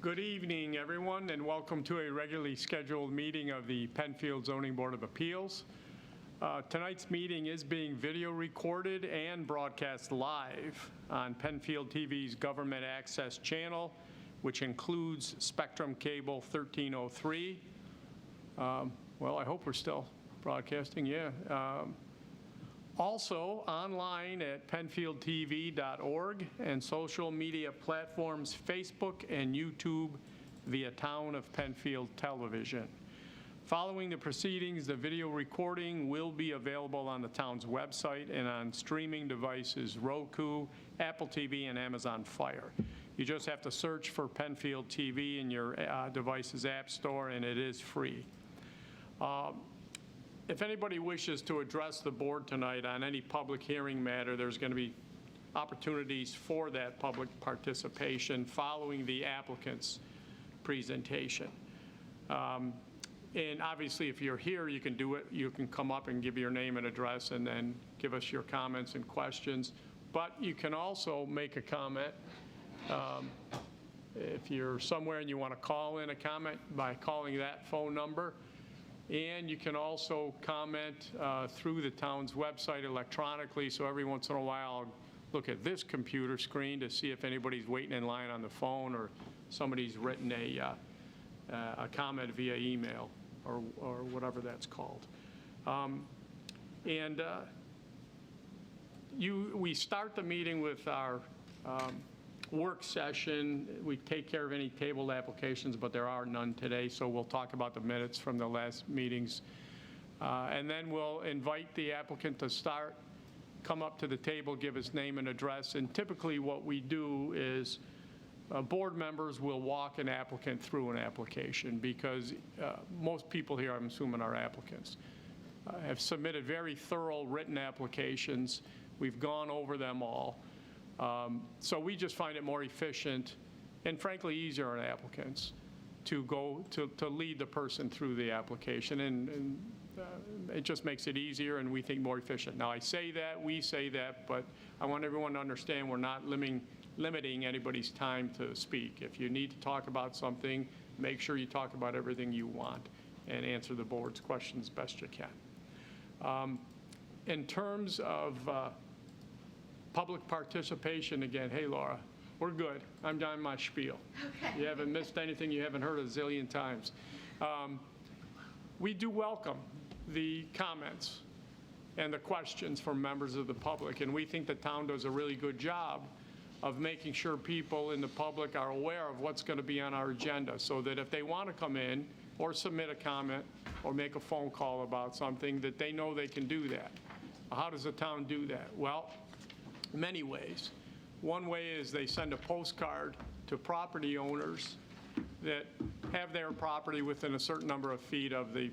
Good evening, everyone, and welcome to a regularly scheduled meeting of the Penfield Zoning Board of Appeals. Tonight's meeting is being video recorded and broadcast live on Penfield TV's Government Access channel, which includes Spectrum Cable 1303. Well, I hope we're still broadcasting, yeah. Also online at penfieldtv.org and social media platforms Facebook and YouTube via Town of Penfield Television. Following the proceedings, the video recording will be available on the town's website and on streaming devices Roku, Apple TV, and Amazon Fire. You just have to search for Penfield TV in your device's app store, and it is free. If anybody wishes to address the board tonight on any public hearing matter, there's going to be opportunities for that public participation following the applicant's presentation. And obviously, if you're here, you can do it. You can come up and give your name and address and then give us your comments and questions. But you can also make a comment. If you're somewhere and you want to call in a comment by calling that phone number. And you can also comment through the town's website electronically. So every once in a while, I'll look at this computer screen to see if anybody's waiting in line on the phone or somebody's written a comment via email or whatever that's called. We start the meeting with our work session. We take care of any tabled applications, but there are none today, so we'll talk about the minutes from the last meetings. And then we'll invite the applicant to come up to the table, give his name and address. And typically what we do is board members will walk an applicant through an application because most people here, I'm assuming, are applicants, have submitted very thorough written applications. We've gone over them all. So we just find it more efficient and frankly easier on applicants to go to lead the person through the application, and it just makes it easier and we think more efficient. Now I say that, we say that, but I want everyone to understand we're not limiting anybody's time to speak. If you need to talk about something, make sure you talk about everything you want and answer the board's questions best you can. In terms of public participation, again, hey, Laura, we're good. I'm done my spiel. Okay. You haven't missed anything you haven't heard a zillion times. We do welcome the comments and the questions from members of the public, and we think the town does a really good job of making sure people in the public are aware of what's going to be on our agenda so that if they want to come in or submit a comment or make a phone call about something, that they know they can do that. How does the town do that? Well, many ways. One way is they send a postcard to property owners that have their property within a certain number of feet of the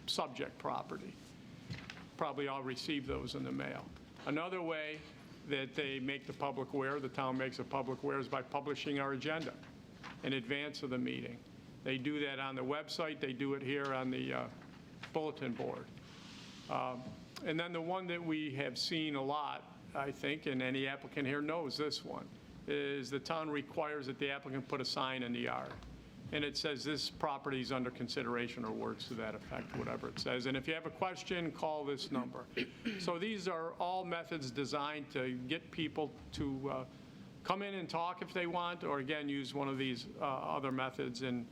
subject property. Probably all receive those in the mail. Another way that they make the public aware, the town makes the public aware, is by publishing our agenda in advance of the meeting. They do that on the website. They do it here on the bulletin board. And then the one that we have seen a lot, I think, and any applicant here knows this one, is the town requires that the applicant put a sign in the yard. And it says this property is under consideration or words to that effect, whatever it says. And if you have a question, call this number. So these are all methods designed to get people to come in and talk if they want, or again, use one of these other methods. And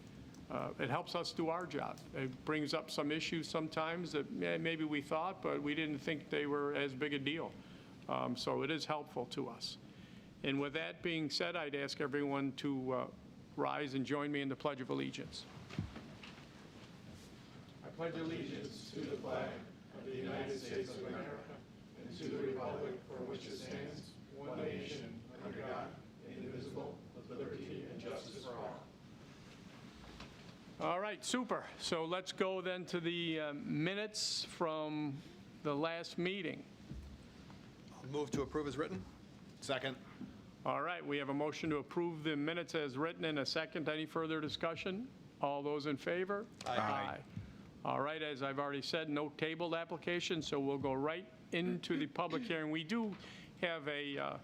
it helps us do our job. It brings up some issues sometimes that maybe we thought, but we didn't think they were as big a deal. So it is helpful to us. And with that being said, I'd ask everyone to rise and join me in the Pledge of Allegiance. I pledge allegiance to the flag of the United States of America and to the republic for which it stands, one nation, under God, indivisible, with liberty and justice for all. All right, super. So let's go then to the minutes from the last meeting. Move to approve as written. Second. All right, we have a motion to approve the minutes as written in a second. Any further discussion? All those in favor? Aye. All right, as I've already said, no tabled application, so we'll go right into the public hearing. We do have a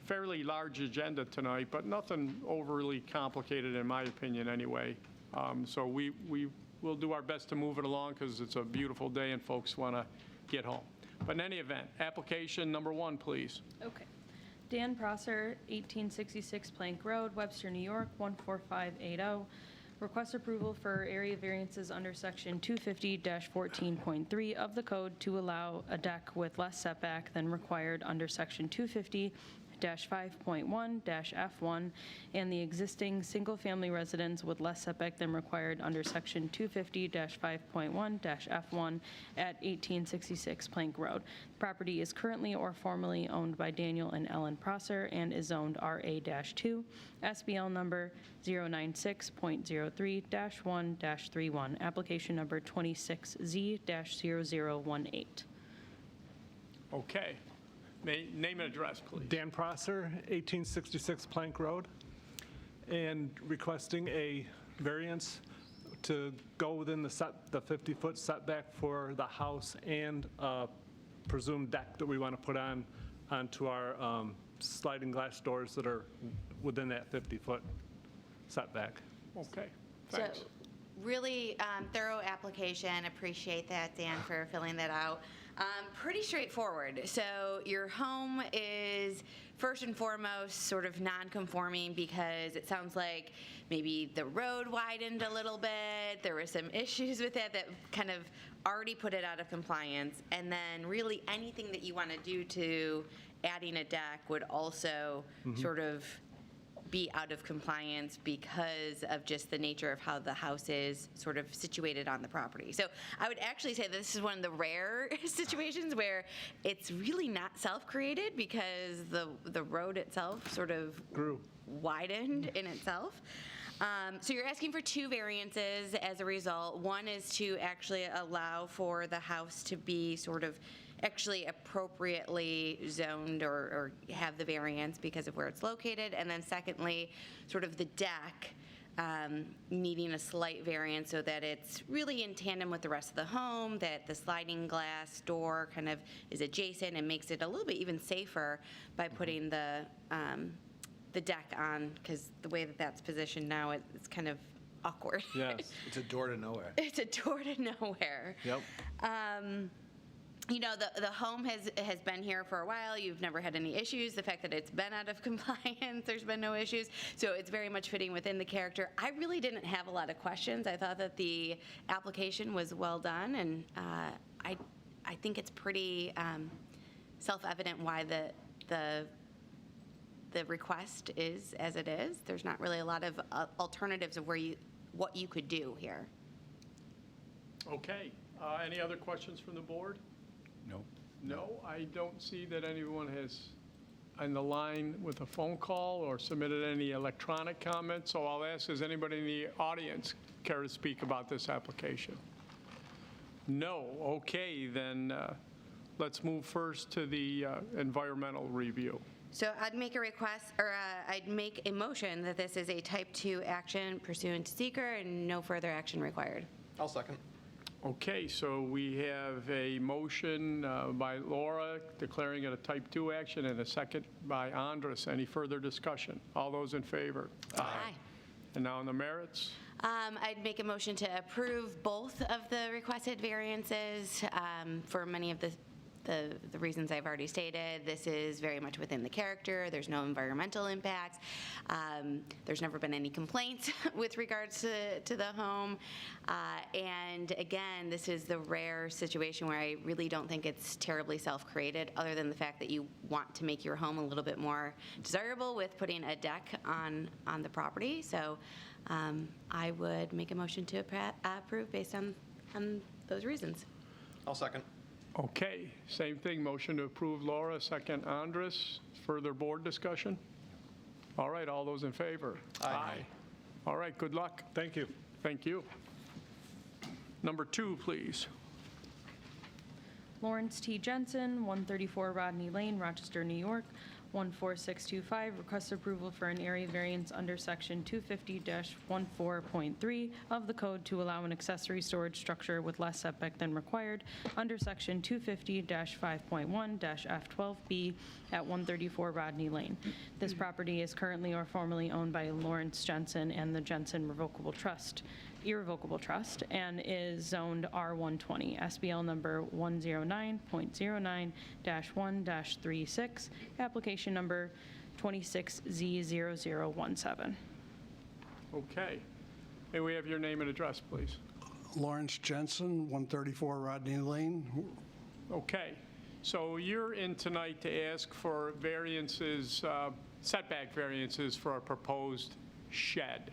fairly large agenda tonight, but nothing overly complicated in my opinion anyway. So we will do our best to move it along because it's a beautiful day and folks want to get home. But in any event, application number 1, please. Okay. Dan Prosser, 1866 Plank Road, Webster, New York, 14580. Request approval for area variances under section 250-14.3 of the code to allow a deck with less setback than required under section 250-5.1-F1 and the existing single-family residence with less setback than required under section 250-5.1-F1 at 1866 Plank Road. The property is currently or formerly owned by Daniel and Ellen Prosser and is zoned RA-2, SBL number 096.03-1-31, application number 26Z-0018. Okay. Name and address, please. Dan Prosser, 1866 Plank Road, and requesting a variance to go within the 50-foot setback for the house and a presumed deck that we want to put onto our sliding glass doors that are within that 50-foot setback. Okay, thanks. So, really thorough application. Appreciate that, Dan, for filling that out. Pretty straightforward. So your home is first and foremost sort of non-conforming because it sounds like maybe the road widened a little bit. There were some issues with that kind of already put it out of compliance. And then really anything that you want to do to adding a deck would also sort of be out of compliance because of just the nature of how the house is sort of situated on the property. So I would actually say that this is one of the rare situations where it's really not self-created because the road itself sort of Grew. widened in itself. So you're asking for 2 variances as a result. One is to actually allow for the house to be sort of actually appropriately zoned or have the variance because of where it's located. And then secondly, sort of the deck needing a slight variance so that it's really in tandem with the rest of the home, that the sliding glass door kind of is adjacent and makes it a little bit even safer by putting the deck on, because the way that that's positioned now, it's kind of awkward. Yes. It's a door to nowhere. It's a door to nowhere. Yep. You know, the home has been here for a while. You've never had any issues. The fact that it's been out of compliance, there's been no issues. So it's very much fitting within the character. I really didn't have a lot of questions. I thought that the application was well done, and I think it's pretty self-evident why the request is as it is. There's not really a lot of alternatives of what you could do here. Okay. Any other questions from the board? No. No, I don't see that anyone has on the line with a phone call or submitted any electronic comments. So I'll ask, does anybody in the audience care to speak about this application? No. Okay, then let's move first to the environmental review. So I'd make a request, or I'd make a motion that this is a type 2 action pursuant to seeker and no further action required. I'll second. Okay, so we have a motion by Laura declaring it a type 2 action and a second by Andris. Any further discussion? All those in favor? Aye. And now on the merits? I'd make a motion to approve both of the requested variances for many of the reasons I've already stated. This is very much within the character. There's no environmental impacts. There's never been any complaints with regards to the home. And again, this is the rare situation where I really don't think it's terribly self-created, other than the fact that you want to make your home a little bit more desirable with putting a deck on the property. So I would make a motion to approve based on those reasons. I'll second. Okay, same thing, motion to approve Laura, second Andris. Further board discussion? All right, all those in favor? Aye. All right, good luck. Thank you. Thank you. Number 2, please. Lawrence T. Jensen, 134 Rodney Lane, Rochester, New York, 14625, request approval for an area variance under Section 250-14.3 of the code to allow an accessory storage structure with less setback than required under Section 250-5.1-F12B at 134 Rodney Lane. This property is currently or formerly owned by Lawrence Jensen and the Jensen Irrevocable Trust, and is zoned R120, SBL number 109.09-1-36, application number 26Z0017. Okay. May we have your name and address, please? Lawrence Jensen, 134 Rodney Lane. Okay. So you're in tonight to ask for variances, setback variances for a proposed shed,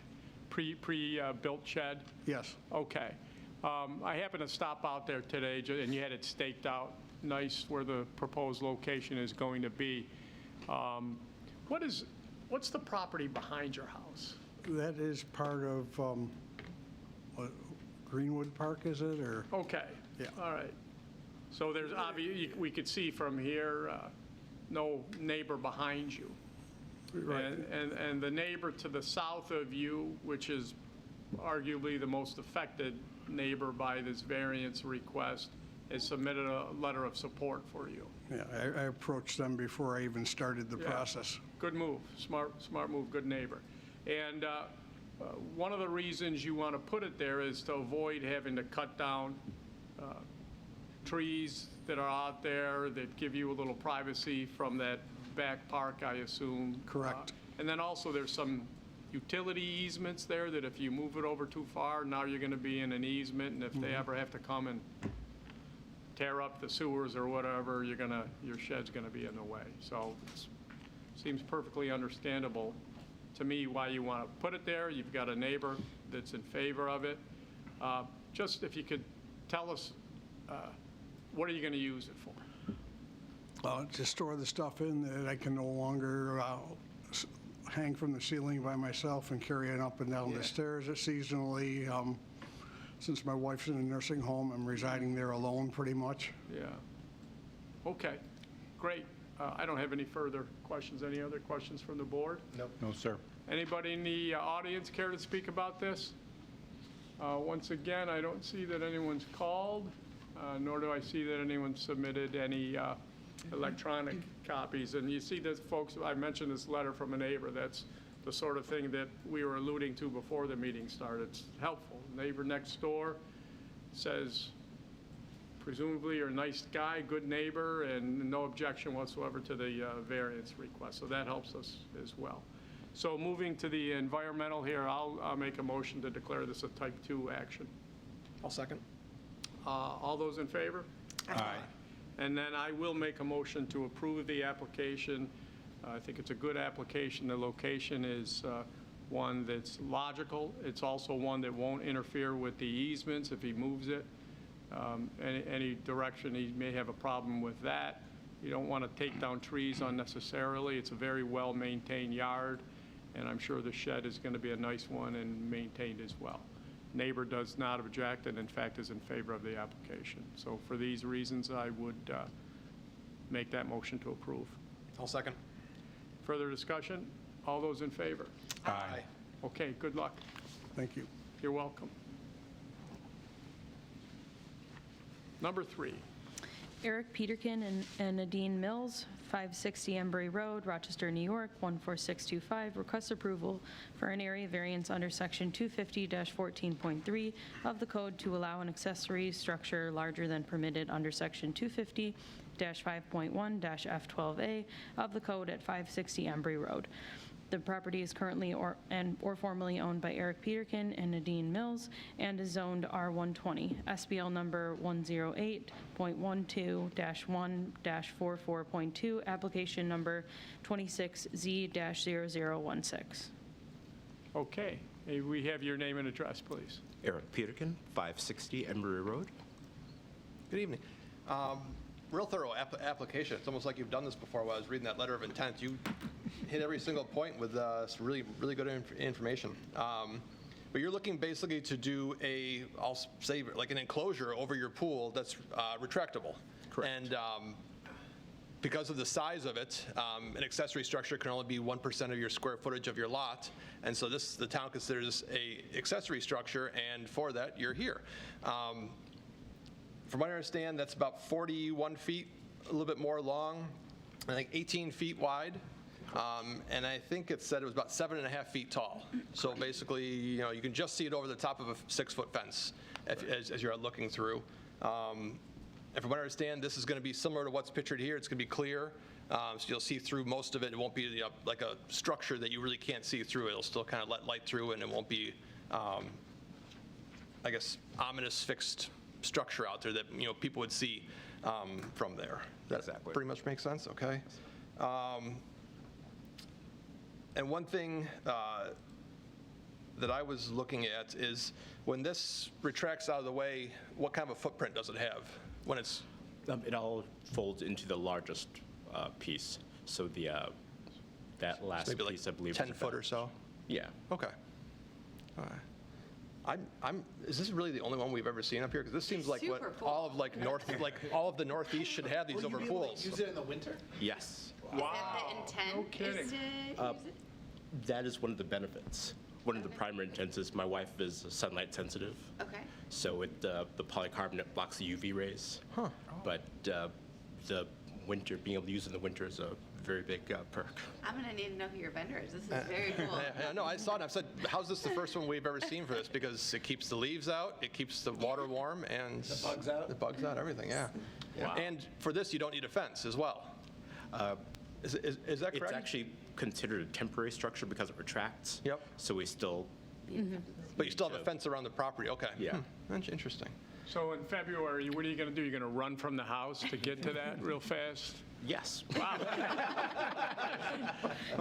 pre-built shed? Yes. Okay. I happened to stop out there today, and you had it staked out nice where the proposed location is going to be. What's the property behind your house? That is part of, what, Greenwood Park, is it, or? Okay. Yeah. All right. So there's we could see from here, no neighbor behind you. Right. And the neighbor to the south of you, which is arguably the most affected neighbor by this variance request, has submitted a letter of support for you. Yeah, I approached them before I even started the Yeah. process. Good move, smart move, good neighbor. And one of the reasons you want to put it there is to avoid having to cut down trees that are out there that give you a little privacy from that back park, I assume. Correct. And then also there's some utility easements there that if you move it over too far, now you're going to be in an easement, and if they ever have to come and tear up the sewers or whatever, your shed's going to be in the way. So it seems perfectly understandable to me why you want to put it there. You've got a neighbor that's in favor of it. Just if you could tell us, what are you going to use it for? To store the stuff in that I can no longer hang from the ceiling by myself and carry it up and down the stairs seasonally. Since my wife's in a nursing home, I'm residing there alone pretty much. Yeah. Okay, great. I don't have any further questions. Any other questions from the board? Nope. No, sir. Anybody in the audience care to speak about this? Once again, I don't see that anyone's called, nor do I see that anyone submitted any electronic copies. And you see this, folks, I mentioned this letter from a neighbor. That's the sort of thing that we were alluding to before the meeting started. It's helpful. Neighbor next door says, presumably you're a nice guy, good neighbor, and no objection whatsoever to the variance request. So that helps us as well. So moving to the environmental here, I'll make a motion to declare this a type 2 action. I'll second. All those in favor? Aye. And then I will make a motion to approve the application. I think it's a good application. The location is one that's logical. It's also one that won't interfere with the easements if he moves it. Any direction, he may have a problem with that. You don't want to take down trees unnecessarily. It's a very well-maintained yard, and I'm sure the shed is going to be a nice one and maintained as well. Neighbor does not object and in fact is in favor of the application. So for these reasons, I would make that motion to approve. I'll second. Further discussion? All those in favor? Aye. Okay, good luck. Thank you. You're welcome. Number 3. Eric Peterkin and Nadine Mills, 560 Embury Road, Rochester, New York, 14625, request approval for an area variance under Section 250-14.3 of the code to allow an accessory structure larger than permitted under Section 250-5.1-F12A of the code at 560 Embury Road. The property is currently or formerly owned by Eric Peterkin and Nadine Mills and is zoned R120, SBL number 108.12-1-44.2, application number 26Z-0016. Okay, may we have your name and address, please? Eric Peterkin, 560 Embury Road. Good evening. Real thorough application. It's almost like you've done this before. While I was reading that letter of intent, you hit every single point with some really good information. But you're looking basically to do I'll say, like an enclosure over your pool that's retractable. Correct. And because of the size of it, an accessory structure can only be 1% of your square footage of your lot, and so the town considers a accessory structure, and for that, you're here. From what I understand, that's about 41 feet, a little bit more long, I think 18 feet wide, and I think it said it was about 7.5 feet tall. So basically, you can just see it over the top of a 6-foot fence as you're looking through. And from what I understand, this is going to be similar to what's pictured here. It's going to be clear, so you'll see through most of it. It won't be like a structure that you really can't see through. It'll still kind of let light through, and it won't be, I guess, ominous fixed structure out there that people would see from there. That Exactly. pretty much makes sense. Okay. And one thing that I was looking at is when this retracts out of the way, what kind of a footprint does it have? When it's It all folds into the largest piece. So that last maybe like piece, I believe, 10 is foot or about- so? Yeah. Okay. All right. Is this really the only one we've ever seen up here? Because this seems like what Super cool. all of all of the Northeast should have these over pools. Use it in the winter? Yes. Is that the intent? no kidding. Is to use it? That is one of the benefits. One of the primary intents is my wife is sunlight sensitive. Okay. So the polycarbonate blocks the UV rays. Huh. But the winter, being able to use it in the winter is a very big perk. I'm going to need to know who your vendor is. This is very cool. Yeah, no, I saw it and I said, how's this the first one we've ever seen for this? Because it keeps the leaves out, it keeps the water warm, and the bugs out? The bugs out, everything, yeah. Wow. And for this, you don't need a fence as well. Is that correct? It's actually considered a temporary structure because it retracts. Yep. So we still. But you still have a fence around the property, okay. Yeah. That's interesting. So in February, what are you going to do? You're going to run from the house to get to that real fast? Yes. Wow.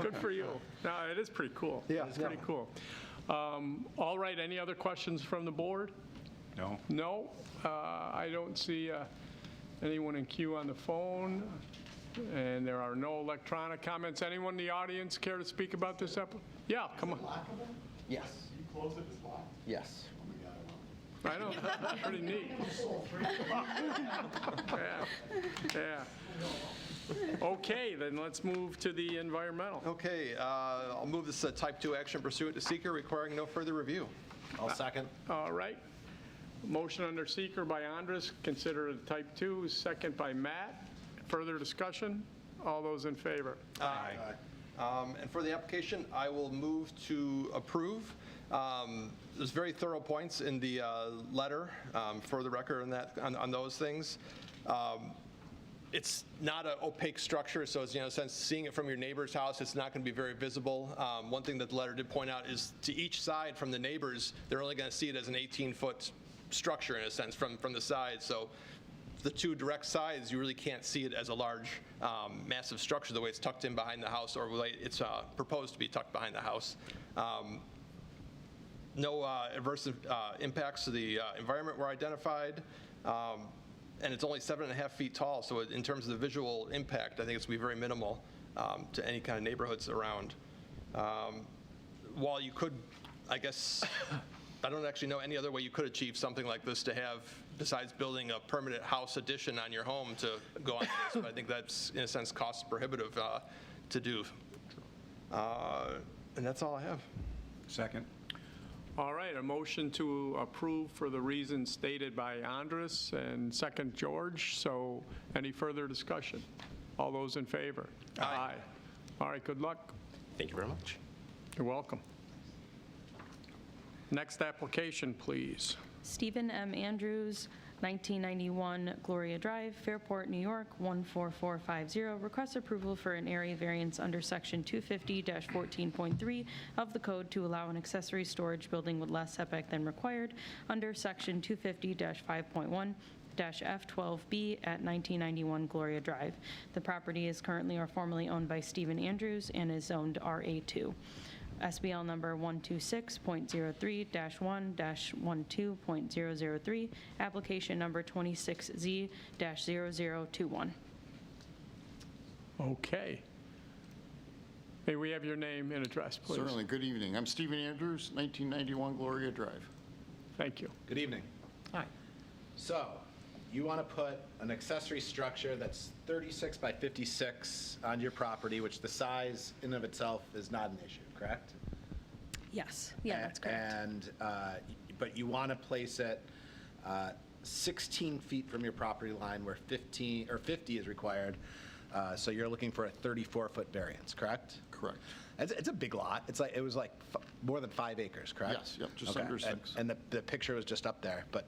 Good for you. No, it is pretty cool. Yeah, It's pretty cool. All right, any other questions from the board? No. No? I don't see anyone in queue on the phone, and there are no electronic comments. Anyone in the audience care to speak about this? Yeah, come on. Yes. You close it, it's locked? Yes. I know, pretty neat. Yeah. Okay, then let's move to the environmental. Okay, I'll move this type 2 action pursuant to seeker requiring no further review. I'll second. All right. Motion under seeker by Andris, consider it type 2, second by Matt. Further discussion? All those in favor? Aye. And for the application, I will move to approve. There's very thorough points in the letter for the record on those things. It's not an opaque structure, so it's, in a sense, seeing it from your neighbor's house, it's not going to be very visible. One thing that the letter did point out is to each side from the neighbors, they're only going to see it as an 18-foot structure, in a sense, from the side. So the two direct sides, you really can't see it as a large, massive structure the way it's tucked in behind the house or the way it's proposed to be tucked behind the house. No adverse impacts to the environment were identified, and it's only 7.5 feet tall, so in terms of the visual impact, I think it's going to be very minimal to any kind of neighborhoods around. While you could, I guess, I don't actually know any other way you could achieve something like this to have, besides building a permanent house addition on your home to go on this, but I think that's, in a sense, cost prohibitive to do. And that's all I have. Second. All right, a motion to approve for the reasons stated by Andris and second George. So any further discussion? All those in favor? Aye. All right, good luck. Thank you very much. You're welcome. Next application, please. Stephen M. Andrews, 1991 Gloria Drive, Fairport, New York, 14450. Requests approval for an area variance under Section 250-14.3 of the code to allow an accessory storage building with less setback than required under Section 250-5.1. F12B at 1991 Gloria Drive. The property is currently or formerly owned by Stephen Andrews and is zoned RA2. SBL number 126.03-1-12.003, application number 26Z-0021. Okay. May we have your name and address, please? Certainly. Good evening. I'm Stephen Andrews, 1991 Gloria Drive. Thank you. Good evening. Hi. So, you want to put an accessory structure that's 36 by 56 on your property, which the size in of itself is not an issue, correct? Yes, yeah, that's correct. And, but you want to place it 16 feet from your property line where 50 is required. So you're looking for a 34-foot variance, correct? Correct. It's a big lot. It was like more than 5 acres, correct? Yes, yep, just Okay. under 6. And the picture was just up there, but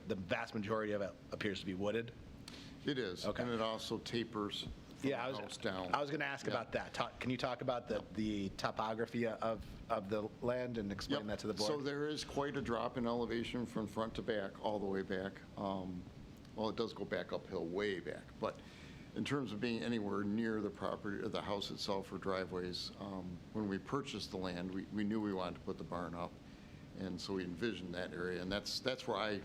the vast majority of it appears to be wooded. It is. Okay. And it also tapers from the house down. I was going to ask Yeah. about that. Can you talk about the topography of the land and explain Yep. that to the board? So there is quite a drop in elevation from front to back, all the way back. Well, it does go back uphill, way back. But in terms of being anywhere near the property, or the house itself or driveways, when we purchased the land, we knew we wanted to put the barn up. And so we envisioned that area. And that's where I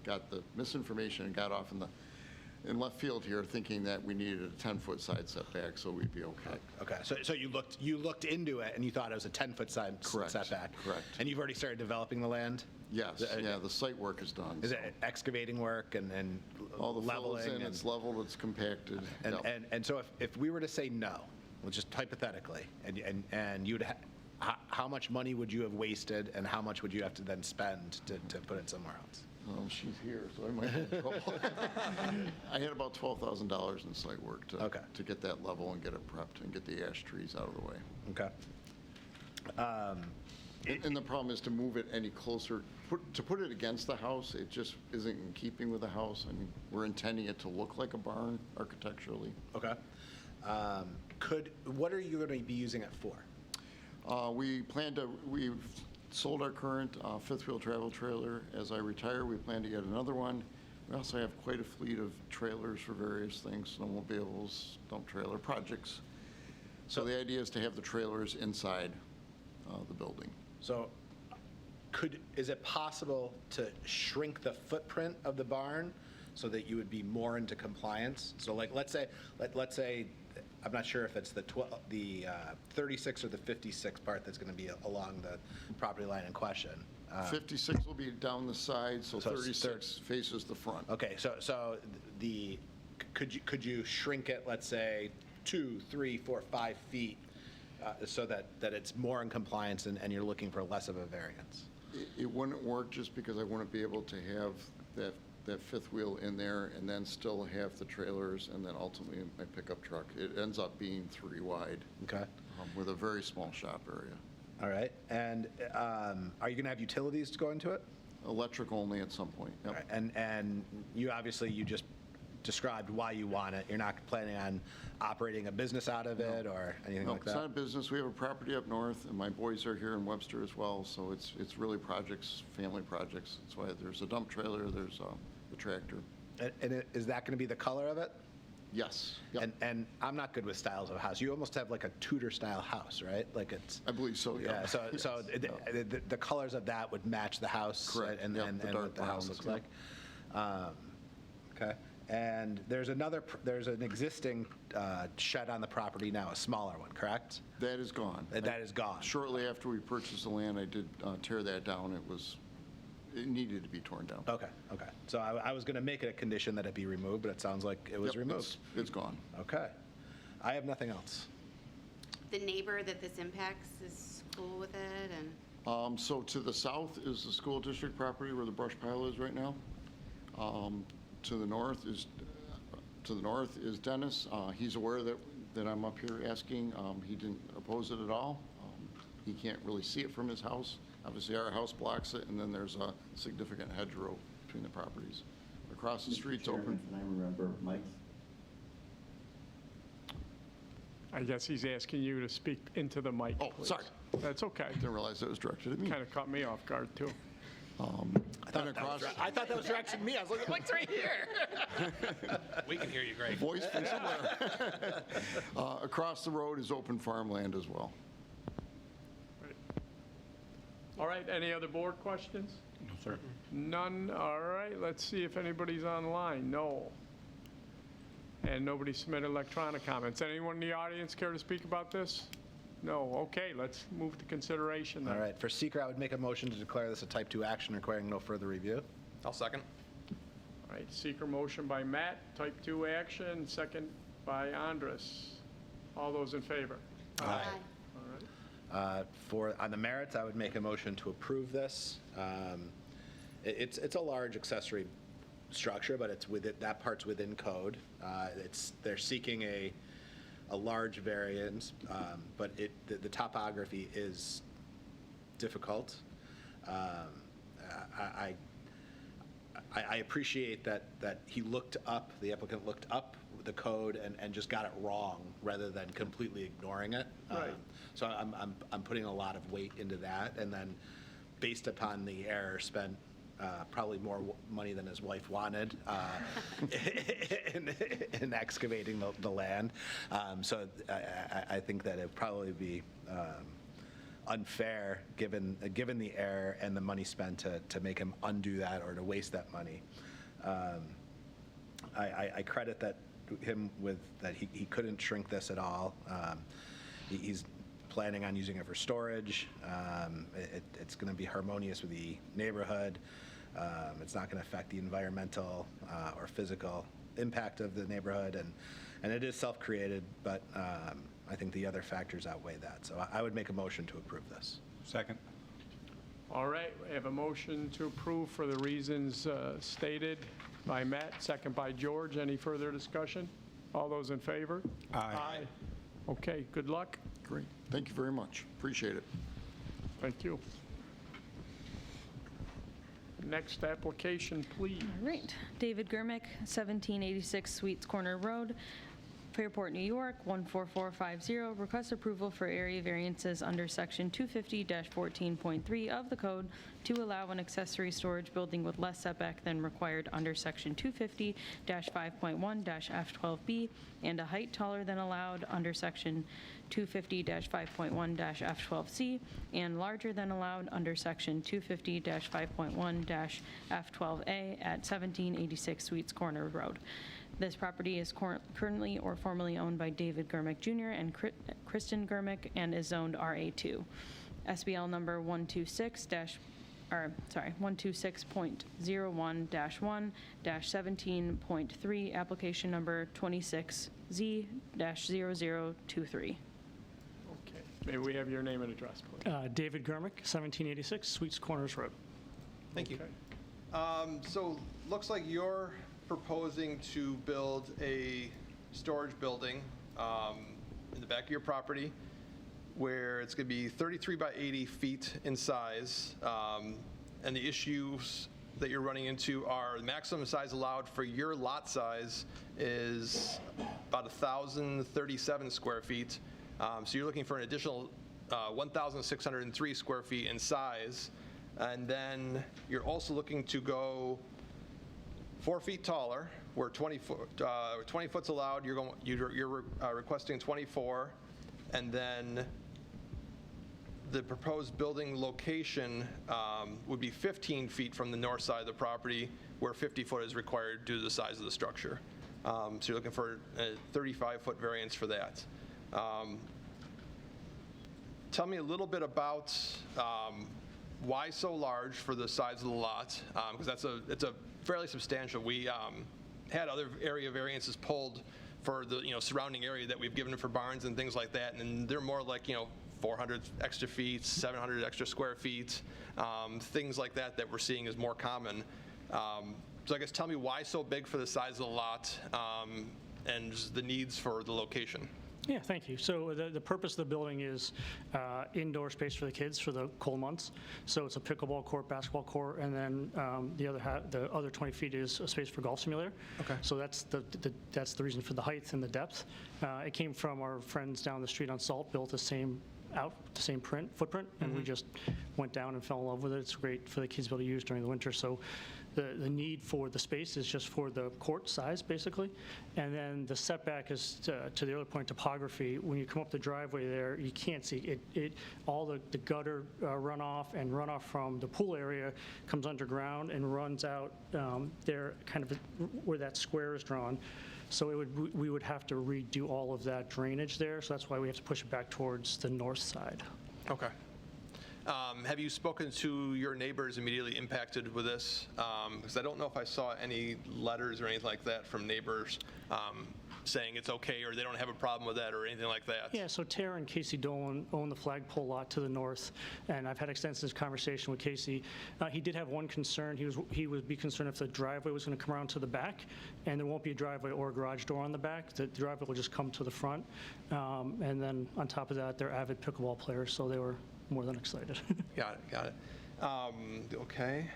got the misinformation and got off in left field here, thinking that we needed a 10-foot side setback, so we'd be okay. Okay, so you looked into it and you thought it was a 10-foot side Correct, setback? correct. And you've already started developing the land? Yes, yeah, the site work is done. Is so. it excavating work and All the leveling? fills in, it's leveled, it's compacted. Yep. And so if we were to say no, well, just hypothetically, and you'd, how much money would you have wasted and how much would you have to then spend to put it somewhere else? She's here, so I might have trouble. I had about $12,000 in site work to get that level and get it prepped and get the ash trees out of the way. Okay. And the problem is to move it any closer, to put it against the house, it just isn't in keeping with the house. I mean, we're intending it to look like a barn architecturally. Okay. What are you going to be using it for? We've sold our current fifth wheel travel trailer. As I retire, we plan to get another one. We also have quite a fleet of trailers for various things, snowmobiles, dump trailer projects. So the idea is to have the trailers inside the building. So is it possible to shrink the footprint of the barn so that you would be more into compliance? So like, let's say, I'm not sure if it's the 36 or the 56 part that's going to be along the property line in question. 56 will be down the side, so So it's 36 faces the front. Okay, so could you shrink it, let's say, 2, 3, 4, 5 feet so that it's more in compliance and you're looking for less of a variance? It wouldn't work just because I wouldn't be able to have that fifth wheel in there and then still have the trailers and then ultimately my pickup truck. It ends up being 3 wide. Okay. With a very small shop area. All right. And are you going to have utilities to go into it? Electric only at some point. Yep. All right. And you just described why you want it. You're not planning on operating a business out of it or anything No, like that? it's not a business. We have a property up north, and my boys are here in Webster as well, so it's really projects, family projects. That's why there's a dump trailer, there's the tractor. And is that going to be the color of it? Yes. Yep. And I'm not good with styles of a house. You almost have like a Tudor-style house, right? Like it's... I believe so, yeah. Yeah, so Yes. the colors of that would match the house. Correct. And, Yep, and, the and dark what the house browns, looks like. Okay. And there's an existing shed on the property now, a smaller one, correct? That is gone. That is gone. Shortly after we purchased the land, I did tear that down. It needed to be torn down. Okay. So I was going to make it a condition that it be removed, but it sounds like it was Yep, removed. It's gone. Okay. I have nothing else. The neighbor that this impacts is cool with it, and So to the south is the school district property where the brush pile is right now. To the north is Dennis. He's aware that I'm up here asking. He didn't oppose it at all. He can't really see it from his house. Obviously, our house blocks it, and then there's a significant hedgerow between the properties. Across the street's open. Can I remember Mike's? I guess he's asking you to speak into the mic, Oh, please. sorry. That's okay. Didn't realize it was directed at me. Kind of caught me off guard, too. I thought that was direction me. I was looking, Mike's right here. We can hear you great. Voice from somewhere. Across the road is open farmland as well. All right, any other board questions? No, sir. None, all right, let's see if anybody's online. No. And nobody submitted electronic comments. Anyone in the audience care to speak about this? No, okay, let's move to consideration then. All right, for seeker, I would make a motion to declare this a type 2 action requiring no further review. I'll second. All right, seeker motion by Matt, type 2 action, second by Andris. All those in favor? Aye. All right. On the merits, I would make a motion to approve this. It's a large accessory structure, but that part's within code. They're seeking a large variance, but the topography is difficult. I appreciate that the applicant looked up the code and just got it wrong rather than completely ignoring it. Right. So I'm putting a lot of weight into that, and then based upon the error, spent probably more money than his wife wanted in excavating the land. So I think that it'd probably be unfair, given the error and the money spent to make him undo that or to waste that money. I credit him with that he couldn't shrink this at all. He's planning on using it for storage. It's going to be harmonious with the neighborhood. It's not going to affect the environmental or physical impact of the neighborhood, and it is self-created, but I think the other factors outweigh that. So I would make a motion to approve this. Second. All right, we have a motion to approve for the reasons stated by Matt, second by George. Any further discussion? All those in favor? Aye. Okay, good luck. Great. Thank you very much. Appreciate it. Thank you. Next application, please. All right. David Germick, 1786 Sweets Corner Road, Fairport, New York, 14450, requests approval for area variances under Section 250-14.3 of the code to allow an accessory storage building with less setback than required under Section 250-5.1-F12B and a height taller than allowed under Section 250-5.1-F12C and larger than allowed under Section 250-5.1-F12A at 1786 Sweets Corner Road. This property is currently or formerly owned by David Germick Jr. and Kristen Germick and is zoned RA2. SBL number 126.01-1-17.3, application number 26Z-0023. Okay, may we have your name and address, please? David Germick, 1786 Sweets Corners Road. Thank you. Okay. So looks like you're proposing to build a storage building in the back of your property where it's going to be 33 by 80 feet in size. And the issues that you're running into are the maximum size allowed for your lot size is about 1,037 square feet. So you're looking for an additional 1,603 square feet in size. And then you're also looking to go 4 feet taller, where 20 foot's allowed. You're requesting 24, and then the proposed building location would be 15 feet from the north side of the property, where 50 foot is required due to the size of the structure. So you're looking for a 35-foot variance for that. Tell me a little bit about why so large for the size of the lot, because it's a fairly substantial. We had other area variances pulled for the surrounding area that we've given for barns and things like that, and they're more like 400 extra feet, 700 extra square feet, things like that we're seeing is more common. So I guess tell me why so big for the size of the lot and the needs for the location. Yeah, thank you. So the purpose of the building is indoor space for the kids for the cold months. So it's a pickleball court, basketball court, and then the other 20 feet is a space for golf simulator. Okay. So that's the reason for the height and the depth. It came from our friends down the street on Salt, built the same footprint, and we just went down and fell in love with it. It's great for the kids to be able to use during the winter. So the need for the space is just for the court size, basically. And then the setback is, to the other point, topography. When you come up the driveway there, you can't see it. All the gutter runoff and runoff from the pool area comes underground and runs out there, kind of where that square is drawn. So we would have to redo all of that drainage there. So that's why we have to push it back towards the north side. Okay. Have you spoken to your neighbors immediately impacted with this? Because I don't know if I saw any letters or anything like that from neighbors saying it's okay or they don't have a problem with that or anything like that. Yeah, so Tara and Casey Dolan own the flagpole lot to the north, and I've had extensive conversation with Casey. He did have one concern. He would be concerned if the driveway was going to come around to the back, and there won't be a driveway or a garage door on the back. The driveway will just come to the front. And then on top of that, they're avid pickleball players, so they were more than excited. Got it. Okay.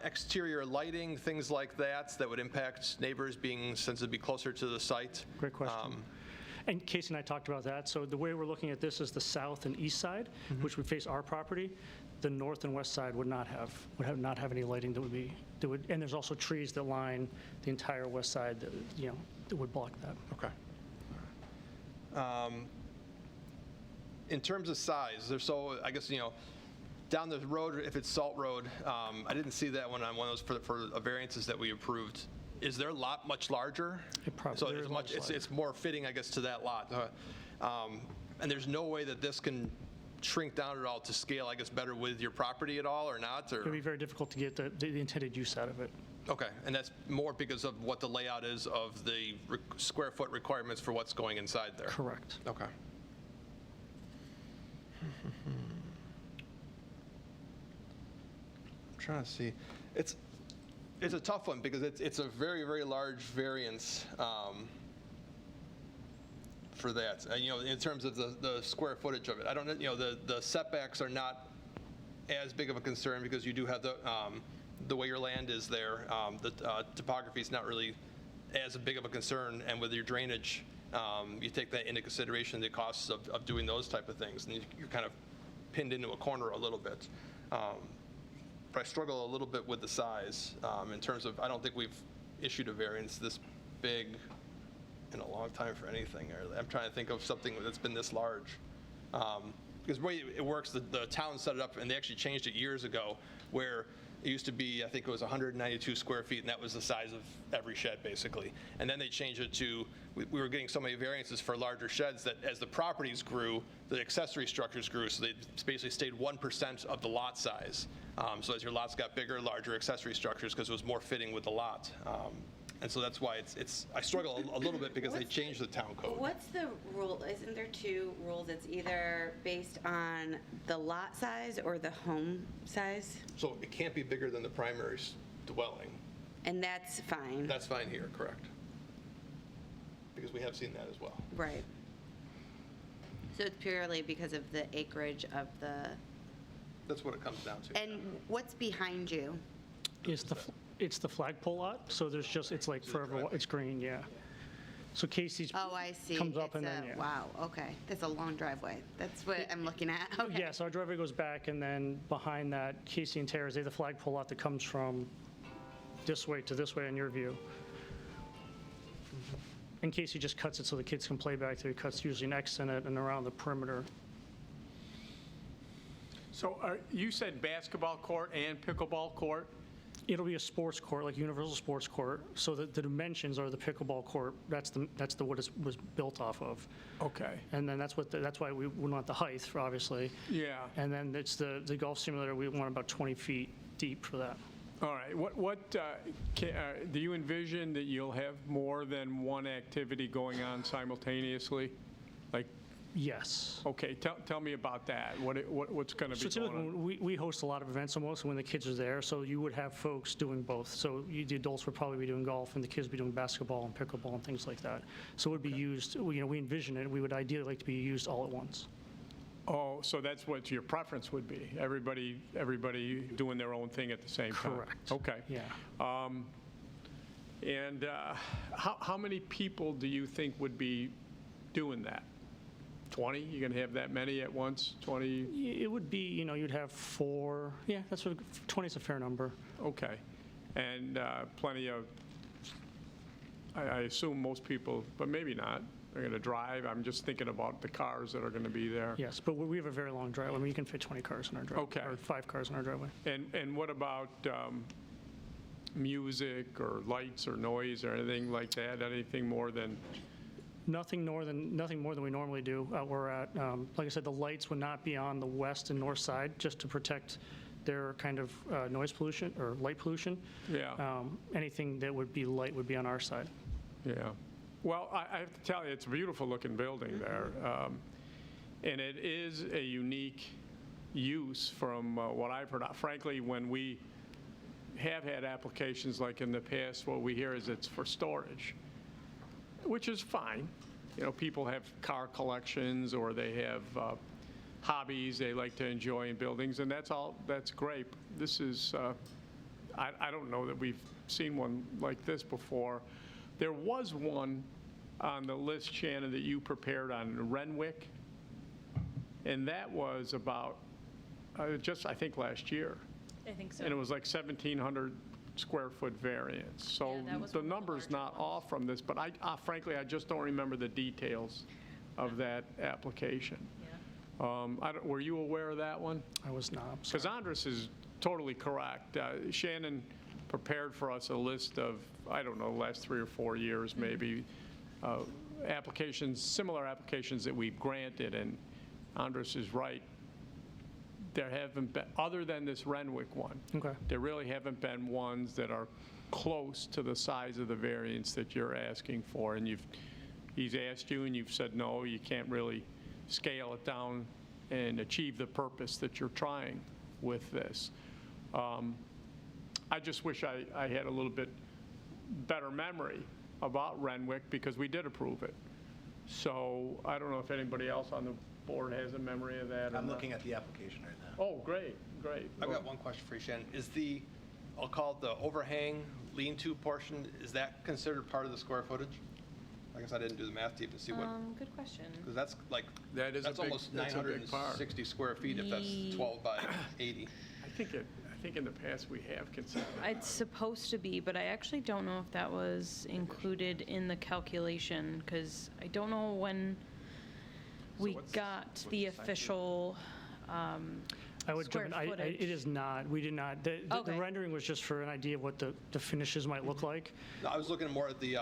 Exterior lighting, things like that would impact neighbors being, since it'd be closer to the site? Great question. And Casey and I talked about that. So the way we're looking at this is the south and east side, which would face our property. The north and west side would not have any lighting that would, and there's also trees that line the entire west side that would block that. Okay. In terms of size, I guess, down the road, if it's Salt Road, I didn't see that one on one of those for variances that we approved. Is their lot much larger? So it's more fitting, I guess, to that lot. And there's no way that this can shrink down at all to scale, I guess, better with your property at all or not? Or? It would be very difficult to get the intended use out of it. Okay, and that's more because of what the layout is of the square foot requirements for what's going inside there? Correct. Okay. I'm trying to see. It's a tough one because it's a very, very large variance for that. And, in terms of the square footage of it, I don't know, the setbacks are not as big of a concern because you do have the way your land is there. The topography is not really as big of a concern, and with your drainage, you take that into consideration, the costs of doing those type of things, and you're kind of pinned into a corner a little bit. But I struggle a little bit with the size in terms of, I don't think we've issued a variance this big in a long time for anything. I'm trying to think of something that's been this large. Because the way it works, the town set it up, and they actually changed it years ago, where it used to be, I think it was 192 square feet, and that was the size of every shed, basically. And then they changed it to, we were getting so many variances for larger sheds that as the properties grew, the accessory structures grew, so they basically stayed 1% of the lot size. So as your lots got bigger, larger accessory structures, because it was more fitting with the lot. And so that's why I struggle a little bit because they changed the town code. What's the rule? Isn't there two rules? It's either based on the lot size or the home size? So it can't be bigger than the primary dwelling. And that's fine? That's fine here, correct. Because we have seen that as well. Right. So it's purely because of the acreage of the... That's what it comes down to. And what's behind you? It's the flagpole lot, so it's like forever, it's green, yeah. So Casey's Oh, I see. comes up It's and then, yeah. Wow, okay. That's a long driveway. That's what I'm looking at. Okay. Yeah, so our driveway goes back, and then behind that, Casey and Tara's, they have the flagpole lot that comes from this way to this way in your view. And Casey just cuts it so the kids can play back there. He cuts usually an X in it and around the perimeter. So you said basketball court and pickleball court? It'll be a sports court, like universal sports court, so that the dimensions are the pickleball court. That's what it was built off of. Okay. And then that's why we want the height, obviously. Yeah. And then it's the golf simulator, we want about 20 feet deep for that. All right. What do you envision that you'll have more than one activity going on simultaneously? Like, Yes. okay, tell me about that. What's going to be So going on? typically, we host a lot of events almost when the kids are there, so you would have folks doing both. So the adults would probably be doing golf, and the kids would be doing basketball and pickleball and things like that. So it would be used, we envision it, we would ideally like to be used all at once. Oh, so that's what your preference would be? Everybody doing their own thing at the same time? Correct. Okay. Yeah. And how many people do you think would be doing that? 20? You're going to have that many at once? 20? It would be, you'd have 4, yeah, that's what, 20 is a fair number. Okay. And plenty of, I assume most people, but maybe not, are going to drive. I'm just thinking about the cars that are going to be there. Yes, but we have a very long driveway. I mean, you can fit 20 cars in our driveway. Okay. Or 5 cars in our driveway. And what about music or lights or noise or anything like that? Anything more than Nothing more than we normally do. We're at, like I said, the lights would not be on the west and north side, just to protect their kind of noise pollution or light pollution. Yeah. Anything that would be light would be on our side. Yeah. Well, I have to tell you, it's a beautiful-looking building there. And it is a unique use from what I've heard. Frankly, when we have had applications like in the past, what we hear is it's for storage, which is fine. You know, people have car collections or they have hobbies they like to enjoy in buildings, and that's great. This is, I don't know that we've seen one like this before. There was one on the list, Shannon, that you prepared on Renwick, and that was about just, I think, last year. I think so. And it was like 1,700 square foot variance. So Yeah, that was the one of the number's larger not ones. off from this, but frankly, I just don't remember the details of that application. Yeah. Were you aware of that one? I was not. I'm sorry. Because Andris is totally correct. Shannon prepared for us a list of, I don't know, the last 3 or 4 years maybe, applications, similar applications that we've granted, and Andris is right. There haven't been, other than this Renwick one, Okay. there really haven't been ones that are close to the size of the variance that you're asking for. And he's asked you and you've said, no, you can't really scale it down and achieve the purpose that you're trying with this. I just wish I had a little bit better memory about Renwick because we did approve it. So I don't know if anybody else on the board has a memory of that. I'm looking at the application right now. Oh, great. I've got one question for you, Shannon. Is I'll call it the overhang lean-to portion, is that considered part of the square footage? I guess I didn't do the math deep to see what, Good question. because that's like, That is that's almost that's a big part. 960 square feet if that's 12 by 80. I think in the past we have considered that. It's supposed to be, but I actually don't know if that was included in the calculation, because I don't know when we got the official I would square jump in. footage. It is not. We did not. The Okay. rendering was just for an idea of what the finishes might look like. No, I was looking more at the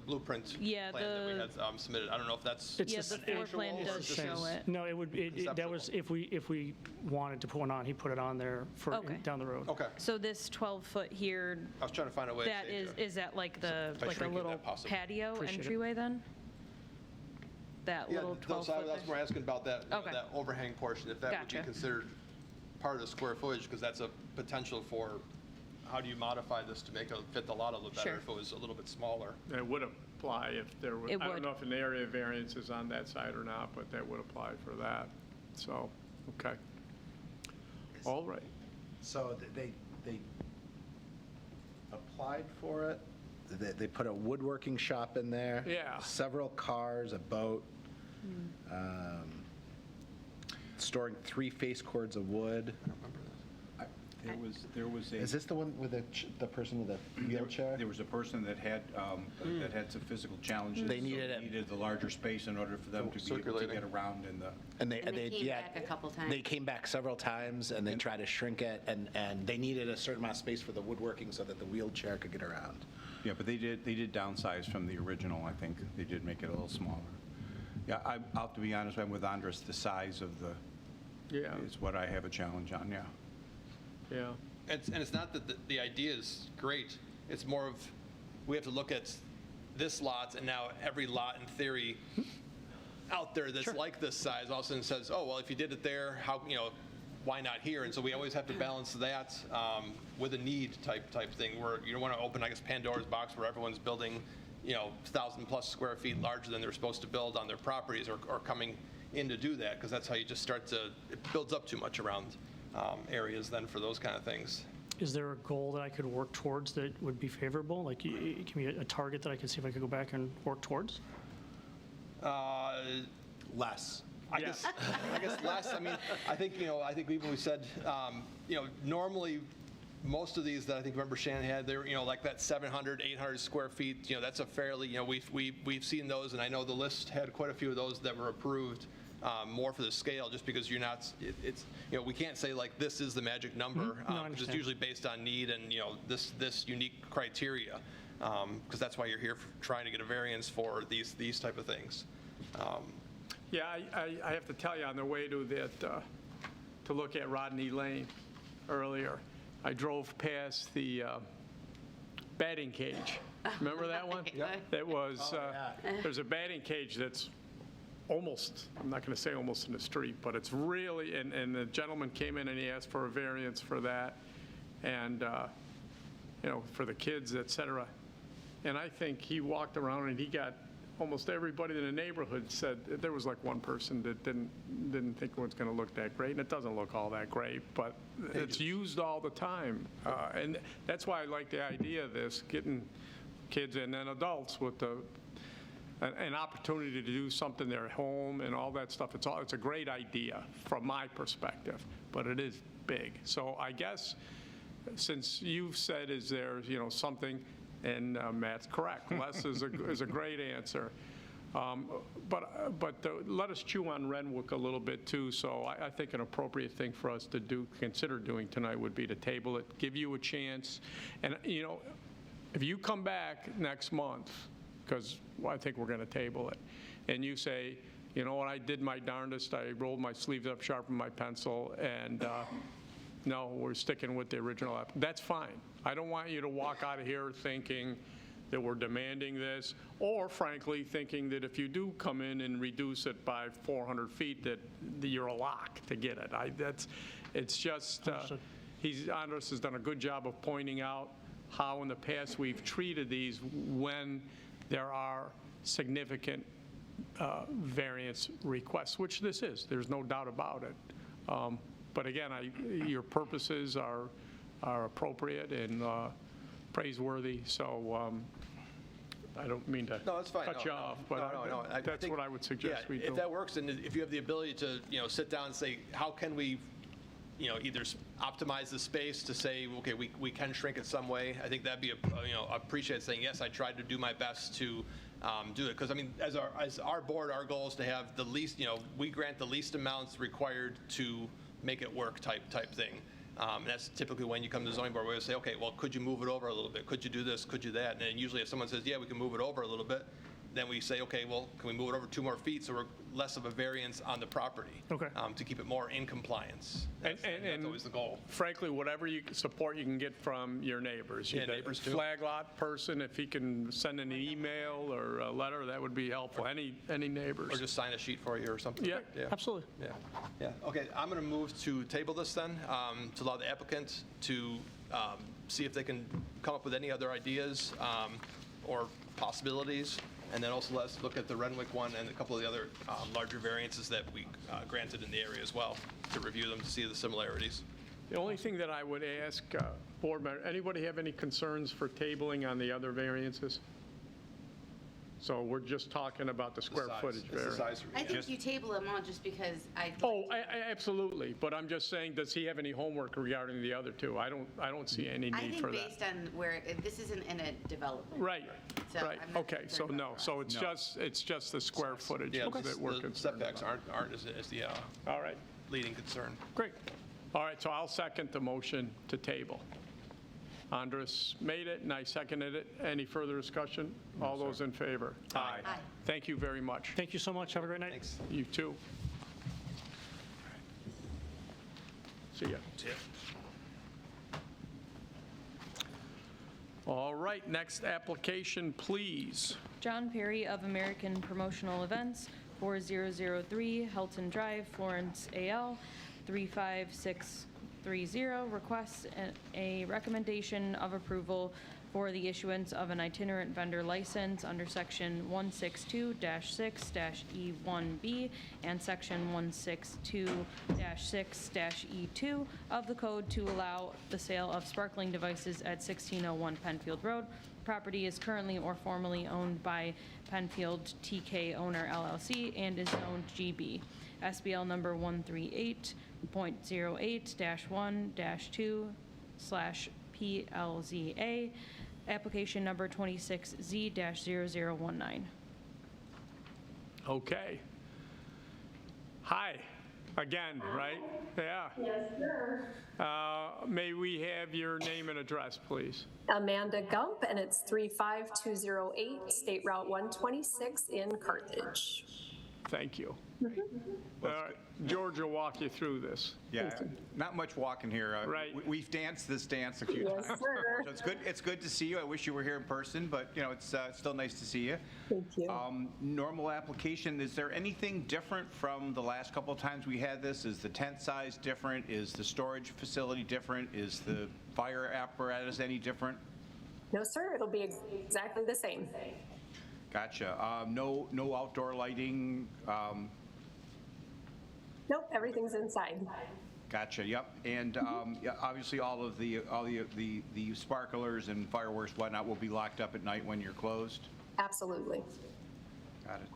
blueprint Yeah, plan that we had submitted. I don't know if that's It's Yeah, the the floor actual plan or does this show is- it. No, it would, that was, if we wanted to put one on, he put it on there for Okay. down the road. Okay. So this 12-foot here, I was trying to find a way to that save is, you. is that like By a shrinking little that possibly. patio Appreciate it. entryway then? That Yeah, little so I 12-foot was more asking about that, Okay. that overhang portion, if that would be Gotcha. considered part of the square footage, because that's a potential for, how do you modify this to make it fit the lot a little better Sure. if it was a little bit smaller? It would apply if there were, I It don't would. know if an area variance is on that side or not, but that would apply for that. So, okay. All right. So they applied for it, they put a woodworking shop in there. Yeah. Several cars, a boat, storing 3 face cords of wood. There was a. Is this the one with the person with the wheelchair? There was a person that had some physical challenges. They so needed it. Needed the larger space in order for them to be able to Circulating. get around in the. And they came back a couple times. They came back several times, and they tried to shrink it, and they needed a certain amount of space for the woodworking so that the wheelchair could get around. Yeah, but they did downsize from the original, I think. They did make it a little smaller. Yeah, I'll have to be honest, I'm with Andris, the size of the, Yeah, is what I have a challenge on, yeah. yeah. And it's not that the idea is great, it's more of, we have to look at this lot, and now every lot in theory out there that's like this size, all of a sudden says, oh, well, if you did it there, how, why not here? And so we always have to balance that with a need type thing, where you don't want to open, I guess, Pandora's box where everyone's building, 1,000+ square feet larger than they're supposed to build on their properties, or coming in to do that, because that's how you just start to, it builds up too much around areas then for those kind of things. Is there a goal that I could work towards that would be favorable? Like, give me a target that I could see if I could go back and work towards? Less. I guess less. I mean, I think even we said, normally most of these that I think Member Shannon had, they're, like that 700, 800 square feet, that's a fairly, we've seen those, and I know the list had quite a few of those that were approved more for the scale, just because you're not, it's, we can't say like this is the magic number, No, I because it's understand. usually based on need and, this unique criteria. because that's why you're here, trying to get a variance for these type of things. Yeah, I have to tell you, on the way to that, to look at Rodney Lane earlier, I drove past the batting cage. Remember that one? Yeah. That was, there's a batting cage that's almost, I'm not going to say almost in the street, but it's really, and the gentleman came in and he asked for a variance for that, and, for the kids, et cetera. And I think he walked around and he got almost everybody in the neighborhood said, there was like one person that didn't think it was going to look that great, and it doesn't look all that great, but it's used all the time. And that's why I like the idea of this, getting kids and then adults with an opportunity to do something in their home and all that stuff. It's a great idea from my perspective, but it is big. So I guess, since you've said, is there, something, and Matt's correct, less is a great answer. But let us chew on Renwick a little bit too. So I think an appropriate thing for us to consider doing tonight would be to table it, give you a chance. And, if you come back next month, because I think we're going to table it, and you say, you know what, I did my darndest, I rolled my sleeves up, sharpened my pencil, and no, we're sticking with the original app, that's fine. I don't want you to walk out of here thinking that we're demanding this, or frankly, thinking that if you do come in and reduce it by 400 feet, that you're a lock to get it. It's just, Andris has done a good job of pointing out how in the past we've treated these when there are significant variance requests, which this is. There's no doubt about it. But again, your purposes are appropriate and praiseworthy, so I don't mean to No, that's fine. cut you off, but that's what I would suggest we do. If that works, and if you have the ability to, sit down and say, how can we, either optimize the space to say, okay, we can shrink it some way, I think that'd be, appreciate saying, yes, I tried to do my best to do it. Because, as our board, our goal is to have the least, we grant the least amounts required to make it work type thing. And that's typically when you come to the zoning board, where we say, okay, well, could you move it over a little bit? Could you do this? Could you that? And then usually if someone says, yeah, we can move it over a little bit, then we say, okay, well, can we move it over 2 more feet so we're less of a variance on the property? Okay. To keep it more in compliance. That's always the goal. Frankly, whatever support you can get from your neighbors. Yeah, neighbors too. Flag lot person, if he can send an email or a letter, that would be helpful. Any neighbors. Or just sign a sheet for you or something. Yeah. Absolutely. Yeah. Okay, I'm going to move to table this then, to allow the applicant to see if they can come up with any other ideas or possibilities. And then also let's look at the Renwick one and a couple of the other larger variances that we granted in the area as well, to review them to see the similarities. The only thing that I would ask, board member, anybody have any concerns for tabling on the other variances? So we're just talking about the square footage variance. I think you table them all just because Oh, absolutely, but I'm just saying, does he have any homework regarding the other two? I don't see any need for that. I think based on where, this isn't in a development. Right, So right, I'm not okay, so concerned no, about so it's just the square footage Yeah, that we're the concerned setbacks about. aren't as the All right, leading concern. great. All right, so I'll second the motion to table. Andris made it, and I seconded it. Any further discussion? All those in favor? Aye. Aye. Thank you very much. Thank you so much. Have a great night. Thanks. You too. See ya. All right, next application, please. John Perry of American Promotional Events, 4003 Helton Drive, Florence, AL, 35630, requests a recommendation of approval for the issuance of an itinerant vendor license under Section 162-6-E1B and Section 162-6-E2 of the code to allow the sale of sparkling devices at 1601 Penfield Road. Property is currently or formerly owned by Penfield TK Owner LLC and is zoned GB. SBL number 138.08-1-2/PLZA, application number 26Z-0019. Okay. Hi. Again, right? Yeah. Yes, sir. May we have your name and address, please? Amanda Gump, and it's 35208 State Route 126 in Carthage. Thank you. All right, George will walk you through this. Yeah, not much walking here. Right. We've danced this dance a few Yes, times. sir. So it's good to see you. I wish you were here in person, but, you know, it's still nice to see you. Thank you. Normal application, is there anything different from the last couple of times we had this? Is the tent size different? Is the storage facility different? Is the fire apparatus any different? No, sir, it'll be exactly the same. Gotcha. No outdoor lighting? Nope, everything's inside. Gotcha, yep. And yeah, obviously all of the sparklers and fireworks, whatnot, will be locked up at night when you're closed? Absolutely. Got it.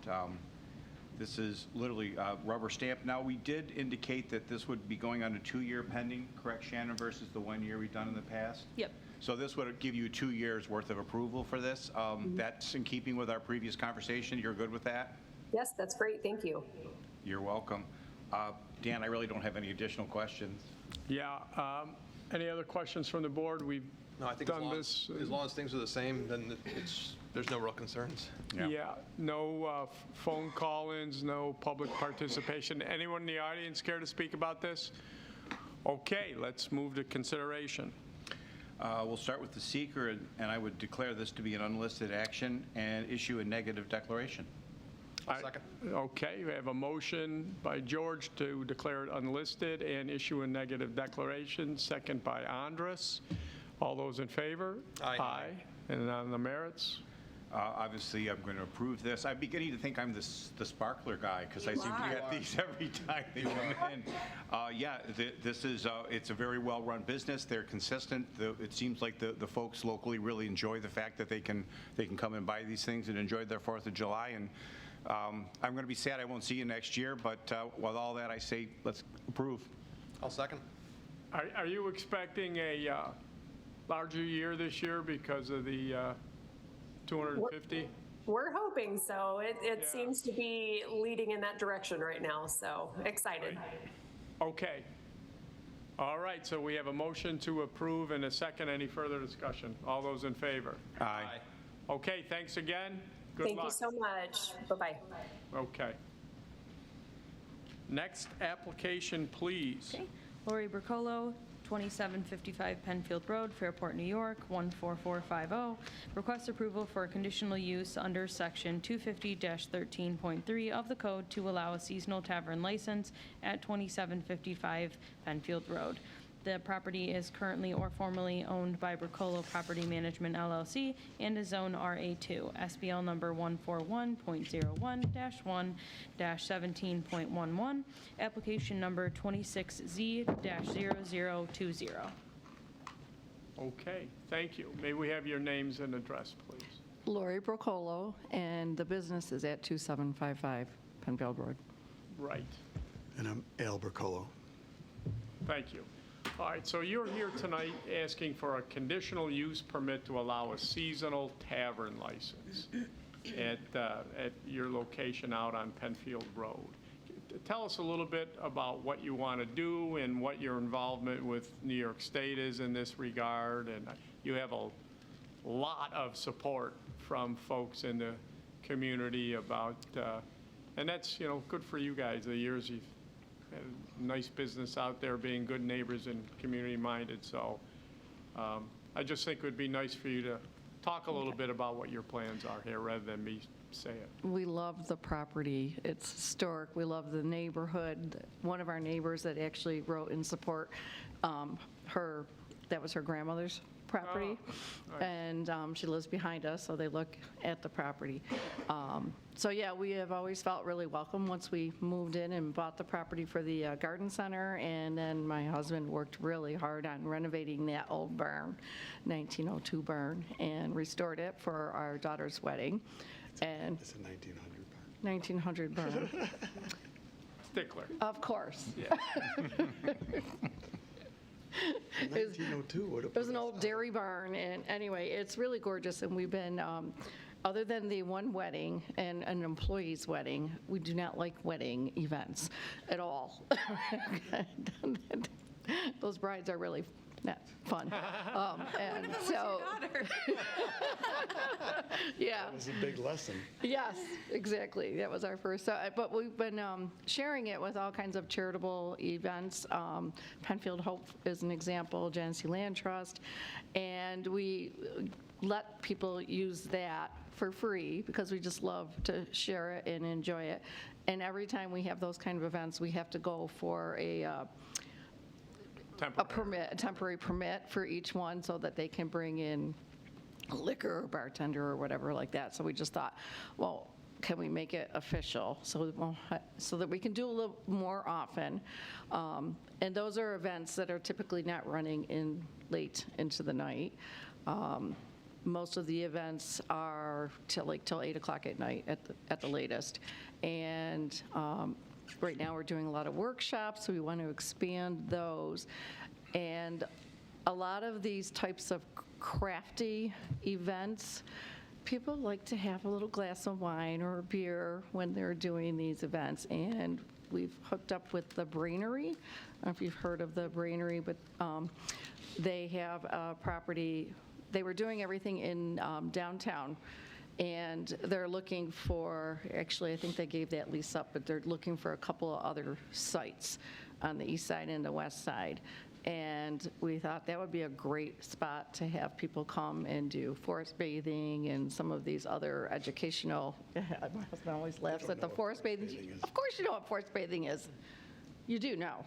This is literally rubber stamp. Now, we did indicate that this would be going on a 2-year pending, correct, Shannon, versus the 1 year we've done in the past? Yep. So this would give you 2 years' worth of approval for this. That's in keeping with our previous conversation. You're good with that? Yes, that's great, thank you. You're welcome. Dan, I really don't have any additional questions. Yeah. Any other questions from the board? We've No, I think done this. as long as things are the same, then there's no real concerns. Yeah. No phone call-ins, no public participation. Anyone in the audience care to speak about this? Okay, let's move to consideration. We'll start with the seeker, and I would declare this to be an unlisted action and issue a negative declaration. Second. Okay, we have a motion by George to declare it unlisted and issue a negative declaration, second by Andris. All those in favor? Aye. And on the merits? Obviously, I'm going to approve this. I'm beginning to think I'm the sparkler guy, because I seem to get these every time they come in. Yeah, this is, it's a very well-run business. They're consistent. It seems like the folks locally really enjoy the fact that they can come and buy these things and enjoy their 4th of July. And I'm going to be sad I won't see you next year, but with all that, I say let's approve. I'll second. Are you expecting a larger year this year because of the 250? We're hoping so. It Yeah. seems to be leading in that direction right now, so excited. Okay. All right, so we have a motion to approve and a second. Any further discussion? All those in favor? Aye. Okay, thanks again. Good Thank luck. you so much. Bye-bye. Okay. Next application, please. Okay. Lori Bricolo, 2755 Penfield Road, Fairport, New York, 14450. Request approval for conditional use under Section 250-13.3 of the code to allow a seasonal tavern license at 2755 Penfield Road. The property is currently or formerly owned by Bricolo Property Management LLC and is zone RA2, SBL number 141.01-1-17.11, application number 26Z-0020. Okay, thank you. May we have your names and address, please? Lori Brocolo, and the business is at 2755 Penfield Road. Right. And I'm Al Bricolo. Thank you. All right, so you're here tonight asking for a conditional use permit to allow a seasonal tavern license at your location out on Penfield Road. Tell us a little bit about what you want to do and what your involvement with New York State is in this regard. And you have a lot of support from folks in the community about, and that's, good for you guys, the years you've had a nice business out there, being good neighbors and community-minded. So I just think it would be nice for you to talk a little bit about what your plans are here, rather than me say it. We love the property. It's historic. We love the neighborhood. One of our neighbors that actually wrote in support, that was her grandmother's property. Oh, nice. And she lives behind us, so they look at the property. So yeah, we have always felt really welcome once we moved in and bought the property for the garden center. And then my husband worked really hard on renovating that old barn, 1902 barn, and restored it for our daughter's wedding. And It's a 1900 barn. 1900 barn. Stickler. Of course. Yeah. 1902, what a It was an old dairy barn, and anyway, it's really gorgeous, and we've been other than the one wedding and an employee's wedding, we do not like wedding events at all. Those brides are really not fun. And so, yeah. That was a big lesson. Yes, exactly. That was our first. But we've been sharing it with all kinds of charitable events. Penfield Hope is an example, Genesee Land Trust. And we let people use that for free because we just love to share it and enjoy it. And every time we have those kind of events, we have to go for a temporary permit for each one so that they can bring in liquor or bartender or whatever like that. So we just thought, well, can we make it official so that we can do a little more often? And those are events that are typically not running in late into the night. Most of the events are till 8 o'clock at night at the latest. And right now we're doing a lot of workshops, so we want to expand those. And a lot of these types of crafty events, people like to have a little glass of wine or beer when they're doing these events. And we've hooked up with the Brainery. I don't know if you've heard of the Brainery, but they have a property. They were doing everything in downtown. And they're looking for, actually, I think they gave that lease up, but they're looking for a couple of other sites on the east side and the west side. And we thought that would be a great spot to have people come and do forest bathing and some of these other educational, my husband always laughs at the forest bathing. Of course you know what forest bathing is. You do know.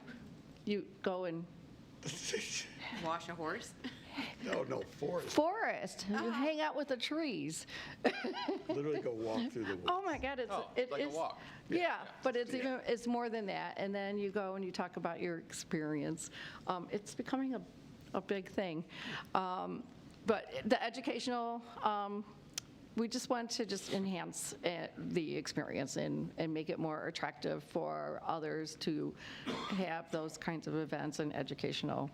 You go and Wash a horse? No, forest. Forest. You hang out with the trees. Literally go walk through the woods. Oh my God, it like a is. walk. Yeah, but it's more than that. And then you go and you talk about your experience. It's becoming a big thing. But the educational, we just want to just enhance the experience and make it more attractive for others to have those kinds of events and educational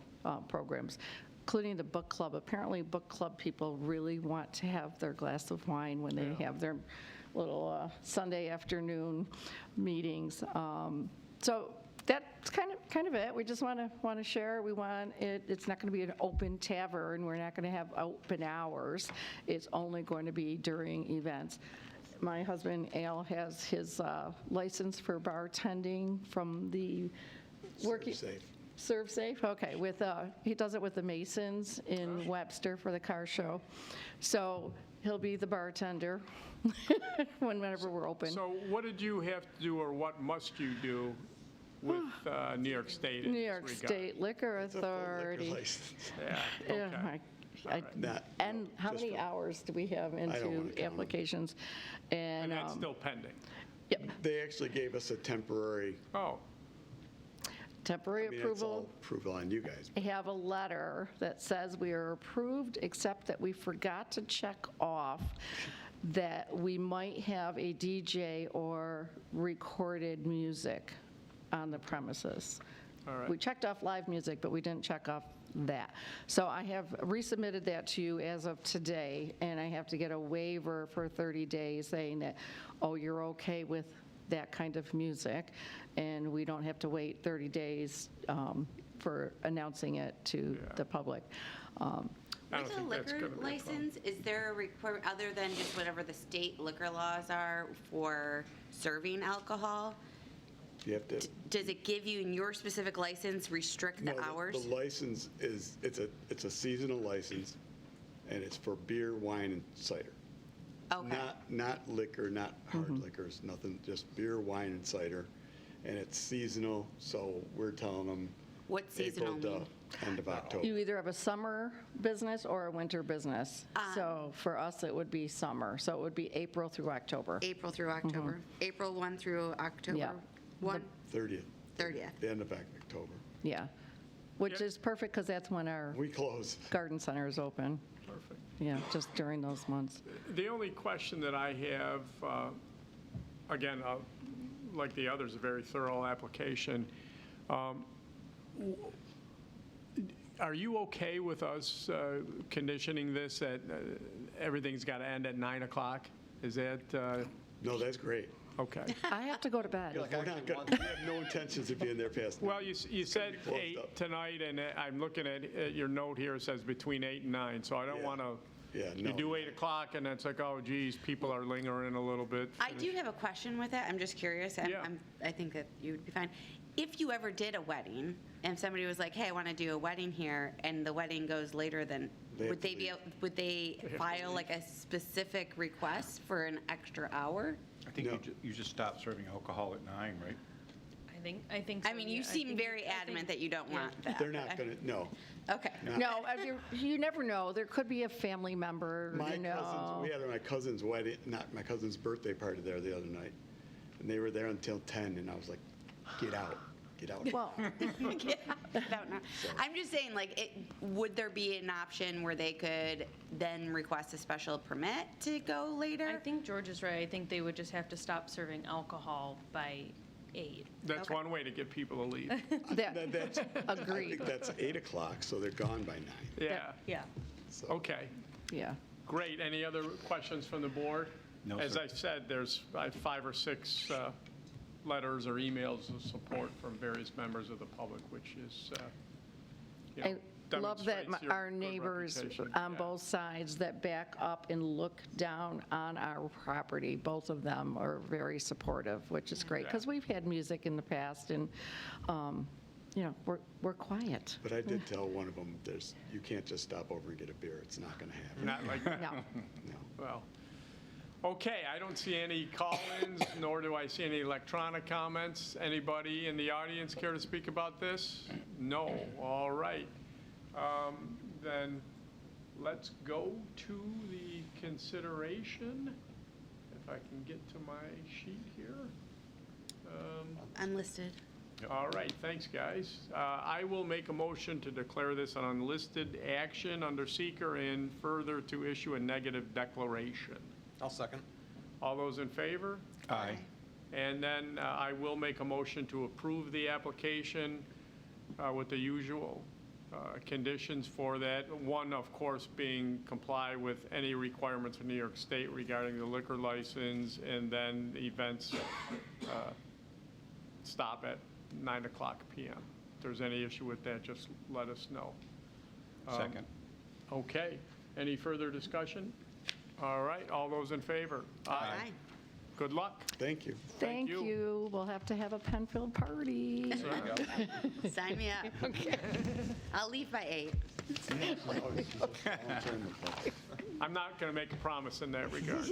programs, including the book club. Apparently, book club people really want to have their glass of wine when they have their little Sunday afternoon meetings. So that's kind of it. We just want to share. We want it. It's not going to be an open tavern. We're not going to have open hours. It's only going to be during events. My husband Al has his license for bartending from the working. Serve Safe, okay. He does it with the Masons in Webster for the car show. So he'll be the bartender whenever we're open. So what did you have to do, or what must you do with New York State in New this York regard? State Liquor It's a full liquor Authority. license. Yeah, Yeah, okay. and how many hours do we have don't wanna into count 'em. applications? And that's still pending? They actually gave us a temporary, Oh, Temporary I mean, it's approval. all approval on you guys. I have a letter that says we are approved, except that we forgot to check off that we might have a DJ or recorded music on the premises. all right. We checked off live music, but we didn't check off that. So I have resubmitted that to you as of today, and I have to get a waiver for 30 days saying that, oh, you're okay with that kind of music, and we don't have to wait 30 days for announcing it to the public. I don't With a think that's liquor gonna be a problem. license, is there a requirement, other than just whatever the state liquor laws are for serving alcohol? You have to. Does it give you, in your specific license, restrict the No, hours? The license is, it's a seasonal license, and it's for beer, wine, and cider. Okay. Not liquor, not hard liquors, nothing, just beer, wine, and cider. And it's seasonal, so we're telling them What seasonal April mean? to end of October. You either have a summer business or a winter business. So for us, it would be summer. So it would be April through October. April through October? April 1 through October Yeah. 1? 30th, 30th. the end of October. Yeah, which is perfect because that's when our We close. garden center is open. Perfect. Yeah, just during those months. The only question that I have, again, like the others, a very thorough application. Are you okay with us conditioning this everything's got to end at 9 o'clock? Is that, No, that's great. okay. I have to go to bed. We're not gonna- we have no intentions of being there past. Well, nine. you said be closed 8 up. tonight, and I'm looking at your note here, it says between 8 and 9, so I don't Yeah. want to, Yeah, you no. do 8 o'clock, and it's like, oh geez, people are lingering a little bit. I do have a question with that. I'm just curious. Yeah. I think that you would be fine. If you ever did a wedding, and somebody was like, hey, I want to do a wedding here, and the wedding goes later than, They have would to they be, leave. would they file like a specific request for an extra hour? I think No. you just stop serving alcohol at 9, right? I think so. I mean, yeah. you I seem think- very I think- adamant that you don't want that. They're not going to, no. Okay. No, you never know. There could be a family member, My you cousins, know. we had my cousin's wedding, not my cousin's birthday party there the other night. And they were there until 10, and I was like, get out, get out. Well, Yeah, I don't know. I'm just saying, like, would there be an option where they could then request a special permit to go later? I think George is right. I think they would just have to stop serving alcohol by 8. That's one way to get people to leave. That's, I agreed. think that's 8 o'clock, so they're gone by 9. Yeah, Yeah. So okay. Yeah. Great. Any other questions from the board? No, As sir. I said, there's 5 or 6 letters or emails of support from various members of the public, which is, you know, I love that demonstrates your our good neighbors reputation. on Yeah. both sides that back up and look down on our property, both of them are very supportive, which is great, Yeah. because we've had music in the past, and, you know, we're quiet. But I did tell one of them, you can't just stop over and get a beer. It's not going to happen. Not like that. No. No. Well, okay, I don't see any call-ins, nor do I see any electronic comments. Anybody in the audience care to speak about this? No, all right. Then let's go to the consideration, if I can get to my sheet here. Unlisted. All right, thanks, guys. I will make a motion to declare this an unlisted action under seeker and further to issue a negative declaration. I'll second. All those in favor? Aye. And then I will make a motion to approve the application with the usual conditions for that. One, of course, being comply with any requirements of New York State regarding the liquor license, and then the events stop at 9 o'clock p.m. If there's any issue with that, just let us know. Second. Okay. Any further discussion? All right. All those in favor? Aye. Good luck. Thank you. Thank you. you. We'll have to have a Penfield party. Sign me up. Okay. I'll leave by 8. I'm not going to make a promise in that regard.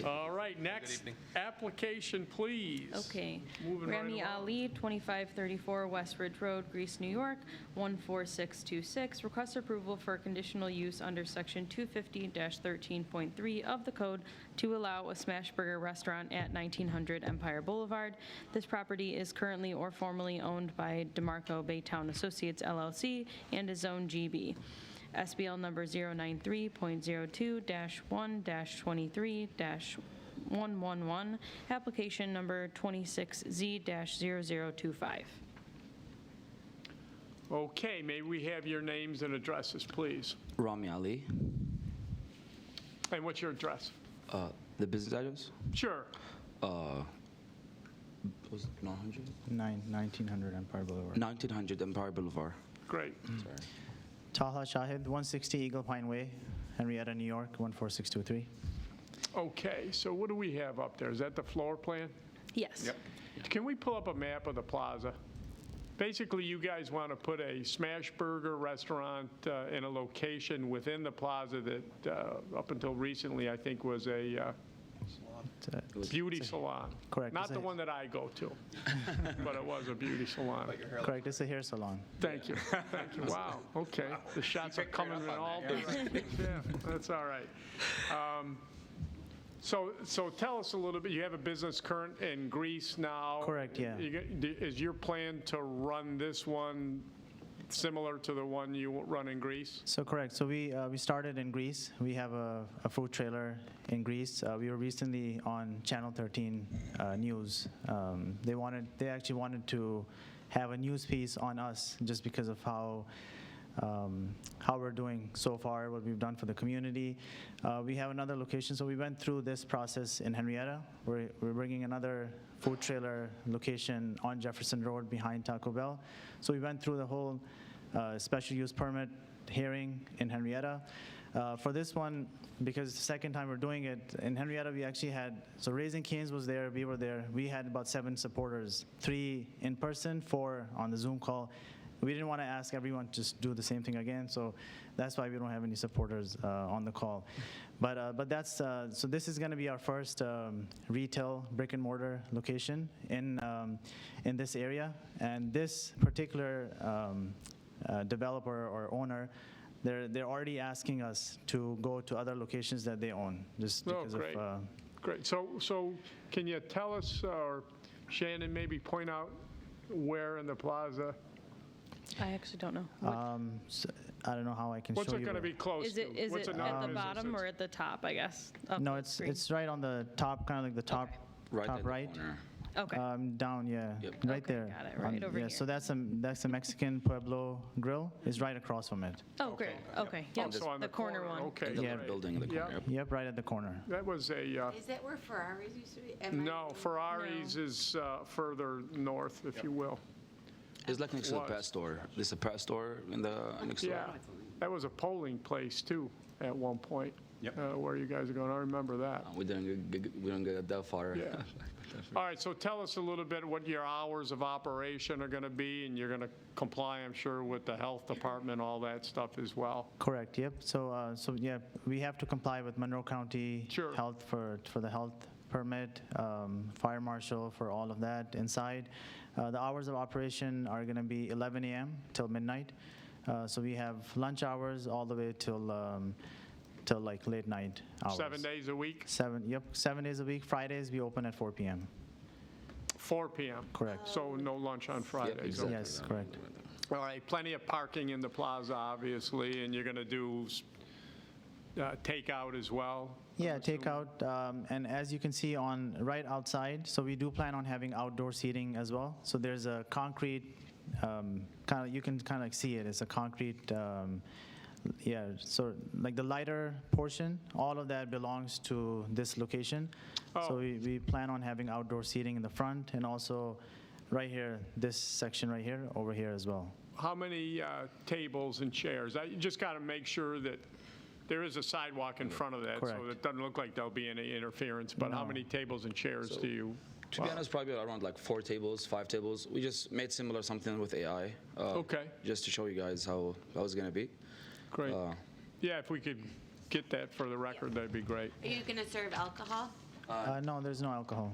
All right, next evening. application, please. Okay. Moving right Rami along. Ali, 2534 West Ridge Road, Greece, New York, 14626. Request approval for conditional use under Section 250-13.3 of the code to allow a smash burger restaurant at 1900 Empire Boulevard. This property is currently or formerly owned by DeMarco Baytown Associates LLC and is Zone GB. SBL number 093.02-1-23-111, application number 26Z-0025. Okay, may we have your names and addresses, please? Rami Ali, And what's your address? the business address, Sure. was it 900? 1900 Empire Boulevard. 1900 Empire Boulevard. Great. Taha Shahid, 160 Eagle Pine Way, Henrietta, New York, 14623. Okay, so what do we have up there? Is that the floor plan? Yes. Can we pull up a map of the plaza? Basically, you guys want to put a smash burger restaurant in a location within the plaza that, up until recently, I think was a beauty salon. Correct. Not It's the a- one that I go to, but it was a beauty salon. Correct, it's a hair salon. Thank you, thank you. Wow, okay. The shots are coming in all directions. Yeah, that's all right. So tell us a little bit, you have a business current in Greece now? Correct, yeah. Is your plan to run this one similar to the one you run in Greece? So correct, so we started in Greece. We have a food trailer in Greece. We were recently on Channel 13 News. They actually wanted to have a news piece on us just because of how how we're doing so far, what we've done for the community. We have another location, so we went through this process in Henrietta. We're bringing another food trailer location on Jefferson Road behind Taco Bell. So we went through the whole special use permit hearing in Henrietta. For this one, because the second time we're doing it, in Henrietta we actually had, so Raising Cane's was there, we were there, we had about 7 supporters, 3 in person, 4 on the Zoom call. We didn't want to ask everyone to just do the same thing again, so that's why we don't have any supporters on the call. But that's, so this is going to be our first retail brick and mortar location in this area, and this particular developer or owner, they're already asking us to go to other locations that they own, just because great. of. Great. So can you tell us, or Shannon, maybe point out where in the plaza? I actually don't know. So I don't know how I can What's show it you. going to be close Is to? it What's at number the is bottom this? or at the top, I guess? of No, the it's screen? it's right on the top, kind of like the top Right top at the right. corner. Okay. Down, yeah, right Okay, there. got it, right over yeah, here. so that's a Mexican Pueblo grill. Is right across from it. Oh, great. Okay. Yep. Also on The corner one. Okay. In the Yeah. building in the corner. Yeah. Yep, right at the corner. That was a, Is that where Ferraris used to be? no, Ferrari's is further north, if you will. It's like next to the Was. pet store. There's a pet store in the next door. Yeah, that was a polling place too at one point. Yep. Where you guys are going, I remember that. We didn't get that far. Yeah. All right, so tell us a little bit what your hours of operation are going to be, and you're going to comply, I'm sure, with the health department, all that stuff as well. Correct. Yep. So yeah, we have to comply with Monroe County Sure. Health for the health permit, fire marshal for all of that inside. The hours of operation are going to be 11 a.m. till midnight. So we have lunch hours all the way till like late night hours. 7 days a week, 7 days a week. Fridays we open at 4 p.m. 4 p.m. Correct. So no lunch on Fridays. exactly. Okay. Yes, correct. All right, plenty of parking in the plaza, obviously, and you're going to do takeout as well? Yeah, takeout, and as you can see on right outside, so we do plan on having outdoor seating as well. So there's a concrete, you can kind of see it. It's a concrete, so like the lighter portion, all of that belongs to this location. Oh. So we plan on having outdoor seating in the front and also right here, this section right here, over here as well. How many tables and chairs? You just got to make sure that there is a sidewalk in front of that, so Correct. it doesn't look like there'll be any interference, but how No. many tables and chairs do you? To be honest, probably around like 4 tables, 5 tables. We just made similar something with AI. Okay. Just to show you guys how it's going to be. Great. Yeah, if we could get that for the record, that'd be great. Are you going to serve alcohol? No, there's no alcohol.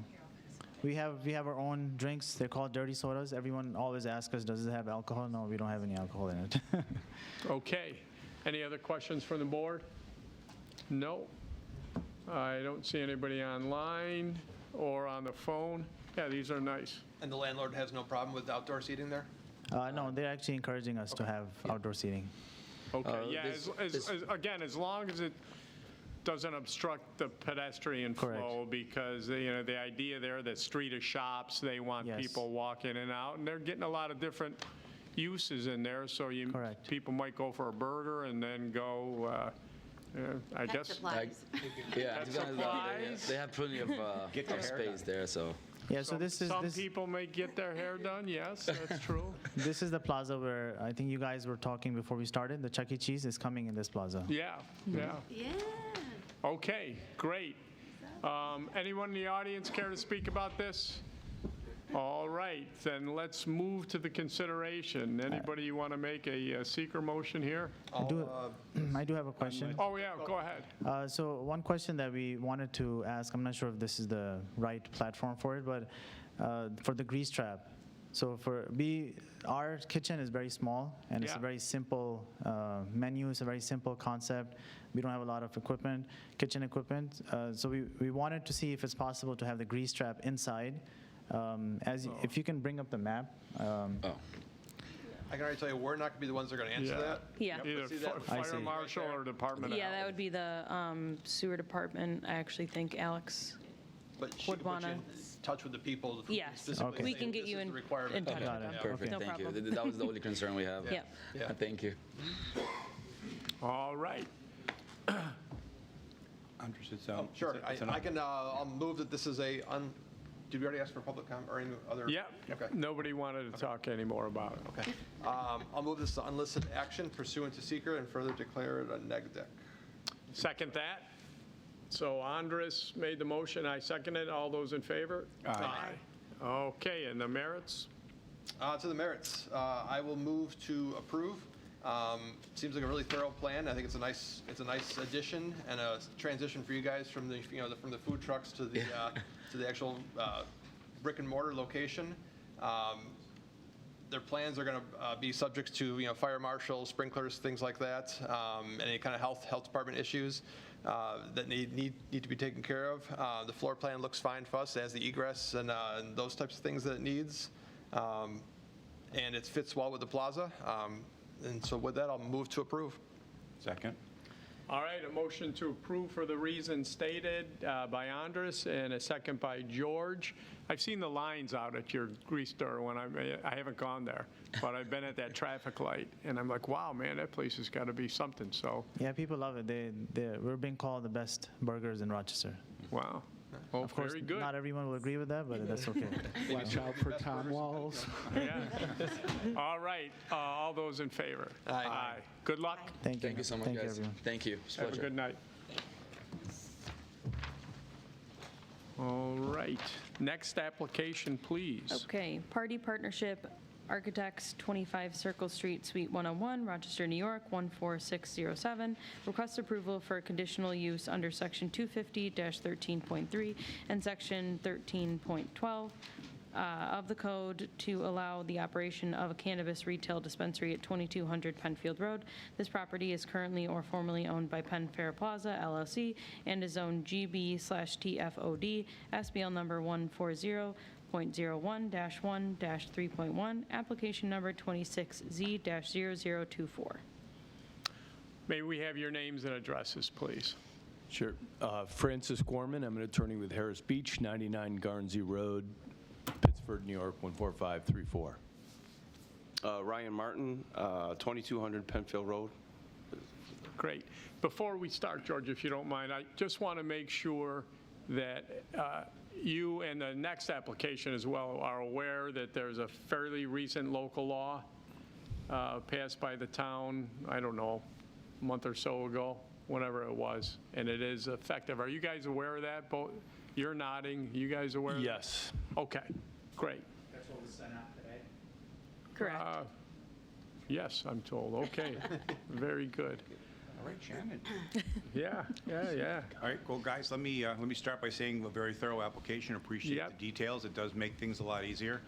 We have our own drinks. They're called dirty sodas. Everyone always asks us, does it have alcohol? No, we don't have any alcohol in it. Okay. Any other questions from the board? No. I don't see anybody online or on the phone. Yeah, these are nice. And the landlord has no problem with outdoor seating there? No, they're actually encouraging us to have outdoor seating. Okay, yeah, this- again, as long as it doesn't obstruct the pedestrian Correct. flow, because, the idea there that street of shops, they want Yes. people walking in and out, and they're getting a lot of different uses in there, so Correct. people might go for a burger and then go, I Pet guess. supplies. Yeah, to be honest, supplies. they have plenty of space there, so. Yeah, so Some people may get their hair done, yes, that's true. this is the plaza where I think you guys were talking before we started. The Chuck E. Cheese is coming in this plaza. Yeah, yeah. Yeah. Okay, great. Anyone in the audience care to speak about this? All right, then let's move to the consideration. Anybody you want to make a seeker motion here? I do have a question. Oh, yeah, go ahead. So one question that we wanted to ask, I'm not sure if this is the right platform for it, but for the grease trap. So our kitchen is very small, and it's a Yeah. very simple menu. It's a very simple concept. We don't have a lot of kitchen equipment. So we wanted to see if it's possible to have the grease trap inside. If you can bring up the map. I can already tell you, we're not going to be the ones that are going to answer Yeah. that. Yeah. Either see that? I fire see. marshal or department of Yeah, that health. would be the sewer department. I actually think Alex But she would can put want you to in- touch with the people. who Yes, specifically we say can get this you is in the requirement. in touch with them. Perfect, No thank you. problem. That was the only concern we have. Yep. Yeah. Thank you. All right. Andris, it's, Sure, it's an- I can, I'll move that this is a, did we already ask for public comment or any other? Yeah, Okay. nobody wanted to talk anymore about it. Okay. I'll move this to unlisted action pursuant to seeker and further declare it a neg deck. Second that. So Andris made the motion, I seconded. All those in favor? Aye. Okay, and the merits? To the merits, I will move to approve. Seems like a really thorough plan. I think it's a nice addition and a transition for you guys from the, from the food trucks to the, to the actual brick and mortar location. Their plans are going to be subject to, fire marshal, sprinklers, things like that, any kind of health department issues that need to be taken care of. The floor plan looks fine for us, as the egress and those types of things that it needs. And it fits well with the plaza. And so with that, I'll move to approve. Second. All right, a motion to approve for the reasons stated by Andris and a second by George. I've seen the lines out at your grease store when I haven't gone there, but I've been at that traffic light, and I'm like, wow, man, that place has got to be something, so. Yeah, people love it. We're being called the best burgers in Rochester. Wow. Well, Of course, very good. not everyone will agree with that, but that's okay. Watch out for Tom Walls. Yeah. All right, all those in favor? Aye. Good luck. Thank you. Thank you so much, Thank you, guys. everyone. Thank you. It's a Have a pleasure. good night. All right, next application, please. Okay, Party Partnership Architects, 25 Circle Street, Suite 101, Rochester, New York, 14607. Request approval for conditional use under Section 250-13.3 and Section 13.12 of the code to allow the operation of a cannabis retail dispensary at 2200 Penfield Road. This property is currently or formerly owned by Penn Fair Plaza LLC and is zoned GB/TFOD, SBL number 140.01-1-3.1, application number 26Z-0024. May we have your names and addresses, please? Sure. Francis Gorman, I'm an attorney with Harris Beach, 99 Garnsey Road, Pittsford, New York, 14534. Ryan Martin, 2200 Penfield Road. Great. Before we start, George, if you don't mind, I just want to make sure that you and the next application as well are aware that there's a fairly recent local law passed by the town, I don't know, a month or so ago, whenever it was, and it is effective. Are you guys aware of that? You're nodding. You guys aware of that? Yes. Okay, great. That's what was sent out today? Correct. Yes, I'm told. Okay, very good. All right, Shannon. Yeah. All right, well, guys, let me start by saying a very thorough application. Appreciate Yep. the details. It does make things a lot easier.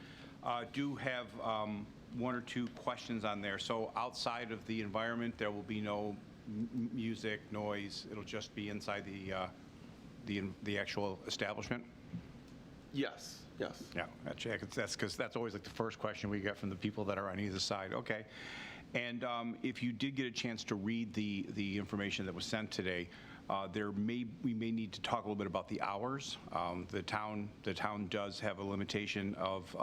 Do have one or two questions on there. So outside of the environment, there will be no music, noise. It'll just be inside the actual establishment. Yes, yes. Yeah, that's because that's always like the first question we get from the people that are on either side. Okay. And if you did get a chance to read the information that was sent today, we may need to talk a little bit about the hours. The town does have a limitation of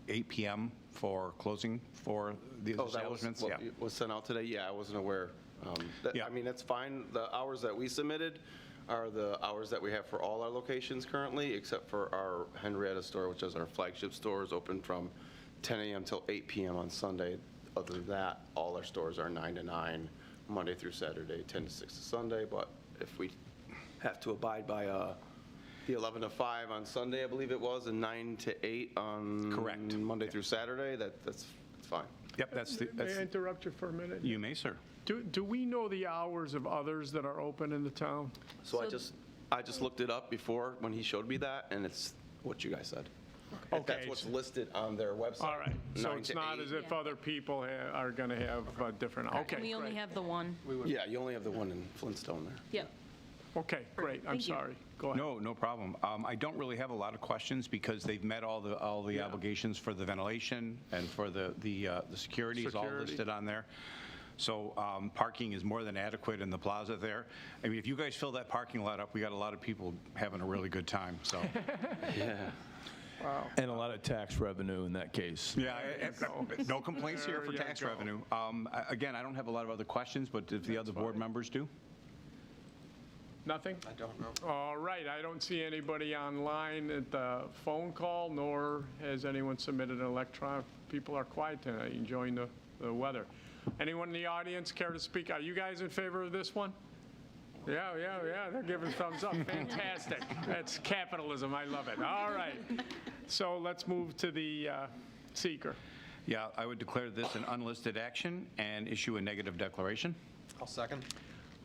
8 p.m. for closing for these establishments. That was sent out today? Yeah, I wasn't aware. I mean, that's fine. The hours that we submitted are the hours that we have for all our locations currently, except for our Henrietta store, which is our flagship store, is open from 10 a.m. till 8 p.m. on Sunday. Other than that, all our stores are 9 to 9, Monday through Saturday, 10 to 6 to Sunday. But if we have to abide by the 11 to 5 on Sunday, I believe it was, and 9 to 8 on Monday through Saturday, that's fine. Yep, May I interrupt you for a minute? You may, sir. Do we know the hours of others that are open in the town? So I just looked it up before when he showed me that, and it's what you guys said. Okay. That's what's listed on their website. All right, so 9 it's to not 8. as if other people are going to have different, okay. We only have the one. Yeah, you only have the one in Flintstone there. Yep. Okay, great, I'm Thank you. sorry. Go ahead. No problem. I don't really have a lot of questions because they've met all the obligations for the ventilation and for the security is all Security. listed on there. So parking is more than adequate in the plaza there. I mean, if you guys fill that parking lot up, we got a lot of people having a really good time, so. Yeah. And a lot of tax revenue in that case. Yeah, no complaints here for tax revenue. Again, I don't have a lot of other questions, but if the other board members do? Nothing? I don't know. All right, I don't see anybody online at the phone call, nor has anyone submitted an electronic. People are quiet tonight, enjoying the weather. Anyone in the audience care to speak? Are you guys in favor of this one? Yeah, they're giving thumbs up. Fantastic. That's capitalism. I love it. All right. So let's move to the seeker. Yeah, I would declare this an unlisted action and issue a negative declaration. I'll second.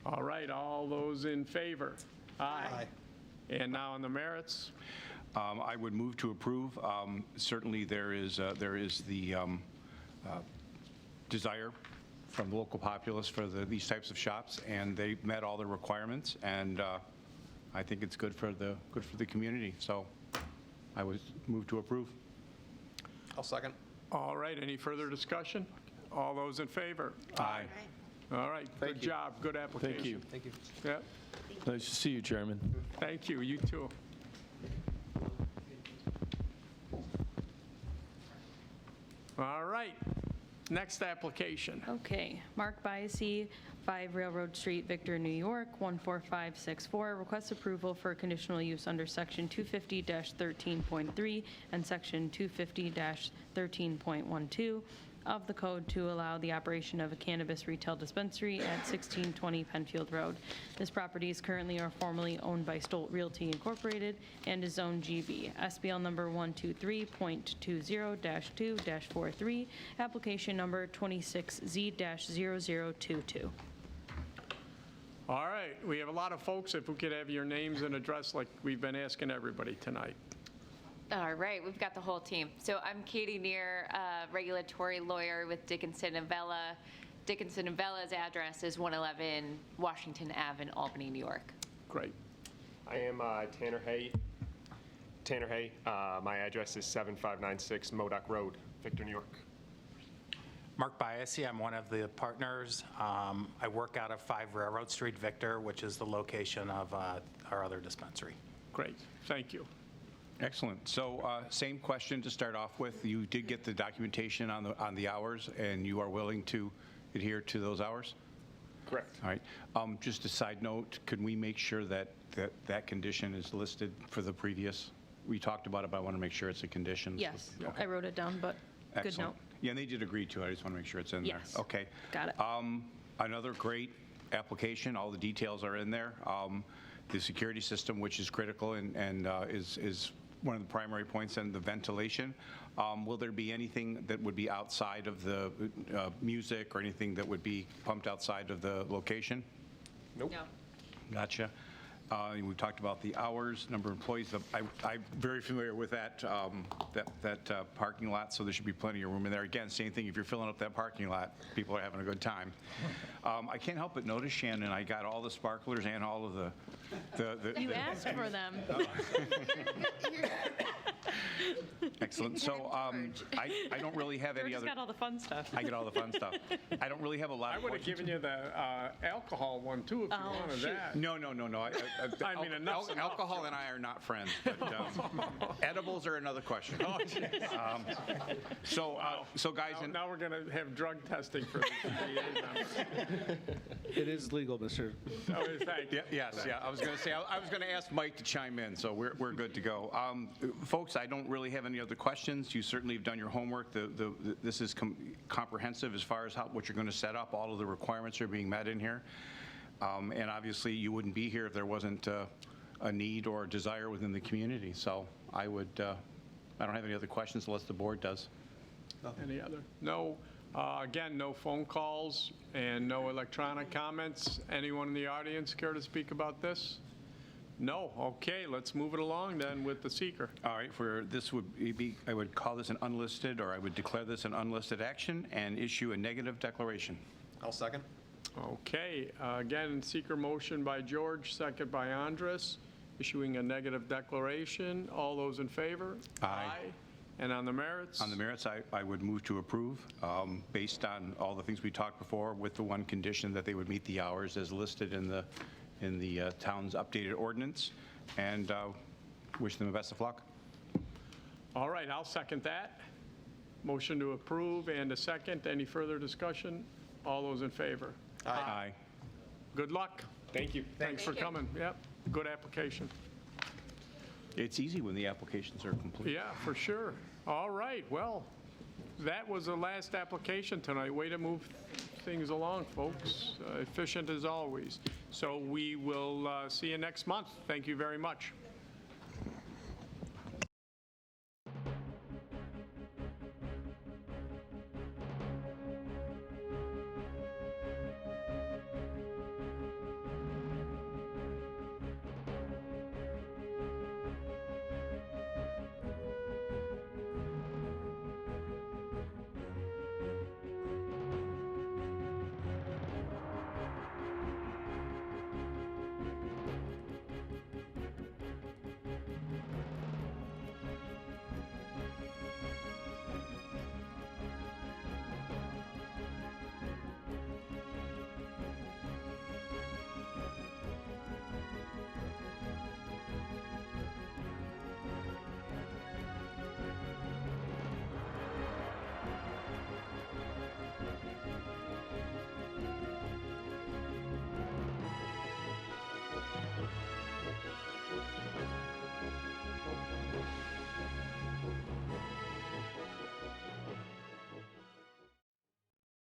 All right, all those in favor? Aye. And now on the merits? I would move to approve. Certainly, there is the desire from the local populace for these types of shops, and they met all the requirements, and I think it's good for the community. So I would move to approve. I'll second. All right, any further discussion? All those in favor? Aye. All right, good job, good application. Thank you. Thank you. Yeah, Nice to see you, Chairman. thank you, you too. All right, next application. Okay, Mark Biassy, 5 Railroad Street, Victor, New York, 14564, requests approval for conditional use under Section 250-13.3 and Section 250-13.12 of the code to allow the operation of a cannabis retail dispensary at 1620 Penfield Road. This property is currently or formerly owned by Stolt Realty Incorporated and is Zone GB. SBL number 123.20-2-43, application number 26Z-0022. All right, we have a lot of folks. If we could have your names and address like we've been asking everybody tonight. All right, we've got the whole team. So I'm Katie Neer, regulatory lawyer with Dickinson and Vela. Dickinson and Vela's address is 111 Washington Ave in Albany, New York. Great. I am Tanner Hay. My address is 7596 Modoc Road, Victor, New York. Mark Biassy, I'm one of the partners. I work out of 5 Railroad Street, Victor, which is the location of our other dispensary. Great, thank you. Excellent. So same question to start off with. You did get the documentation on the hours, and you are willing to adhere to those hours? Correct. All right. Just a side note, could we make sure that condition is listed for the previous? We talked about it, but I want to make sure it's a condition. Yes, Okay. I wrote it down, but good Excellent. note. Yeah, and they did agree to it. I just want to make sure it's in Yes. there. Okay. Got it. Another great application. All the details are in there. The security system, which is critical and is one of the primary points, and the ventilation. Will there be anything that would be outside of the music or anything that would be pumped outside of the location? Nope. No. Gotcha. We talked about the hours, number of employees. I'm very familiar with that parking lot, so there should be plenty of room in there. Again, same thing, if you're filling up that parking lot, people are having a good time. I can't help but notice, Shannon, I got all the sparklers and all of the You asked for them. Excellent. So I don't really have any George other. got all the fun stuff. I get all the fun stuff. I don't really have a lot I of would have questions. given you the alcohol one too if you wanted shoot. that. No. I mean, enough's enough. Alcohol and I are not friends, but edibles are another question. Oh, jeez. So guys, Now we're going to have drug testing for the liaison. It is legal, Mr. Oh, thank you. Yes. I was going to say, I was going to ask Mike to chime in, so we're good to go. Folks, I don't really have any other questions. You certainly have done your homework. This is comprehensive as far as what you're going to set up. All of the requirements are being met in here. And obviously, you wouldn't be here if there wasn't a need or a desire within the community. So I don't have any other questions unless the board does. Any other? No. Again, no phone calls and no electronic comments. Anyone in the audience care to speak about this? No. Okay, let's move it along then with the seeker. All right, this would be, I would call this an unlisted, or I would declare this an unlisted action and issue a negative declaration. I'll second. Okay, again, seeker motion by George, second by Andris, issuing a negative declaration. All those in favor? Aye. And on the merits? On the merits, I would move to approve, based on all the things we talked before, with the one condition that they would meet the hours as listed in the town's updated ordinance, and wish them the best of luck. All right, I'll second that. Motion to approve and a second. Any further discussion? All those in favor? Aye. Good luck. Thank you. Thanks for coming. Yep, good application. It's easy when the applications are complete. Yeah, for sure. All right, well, that was the last application tonight. Way to move things along, folks. Efficient as always. So we will see you next month. Thank you very much.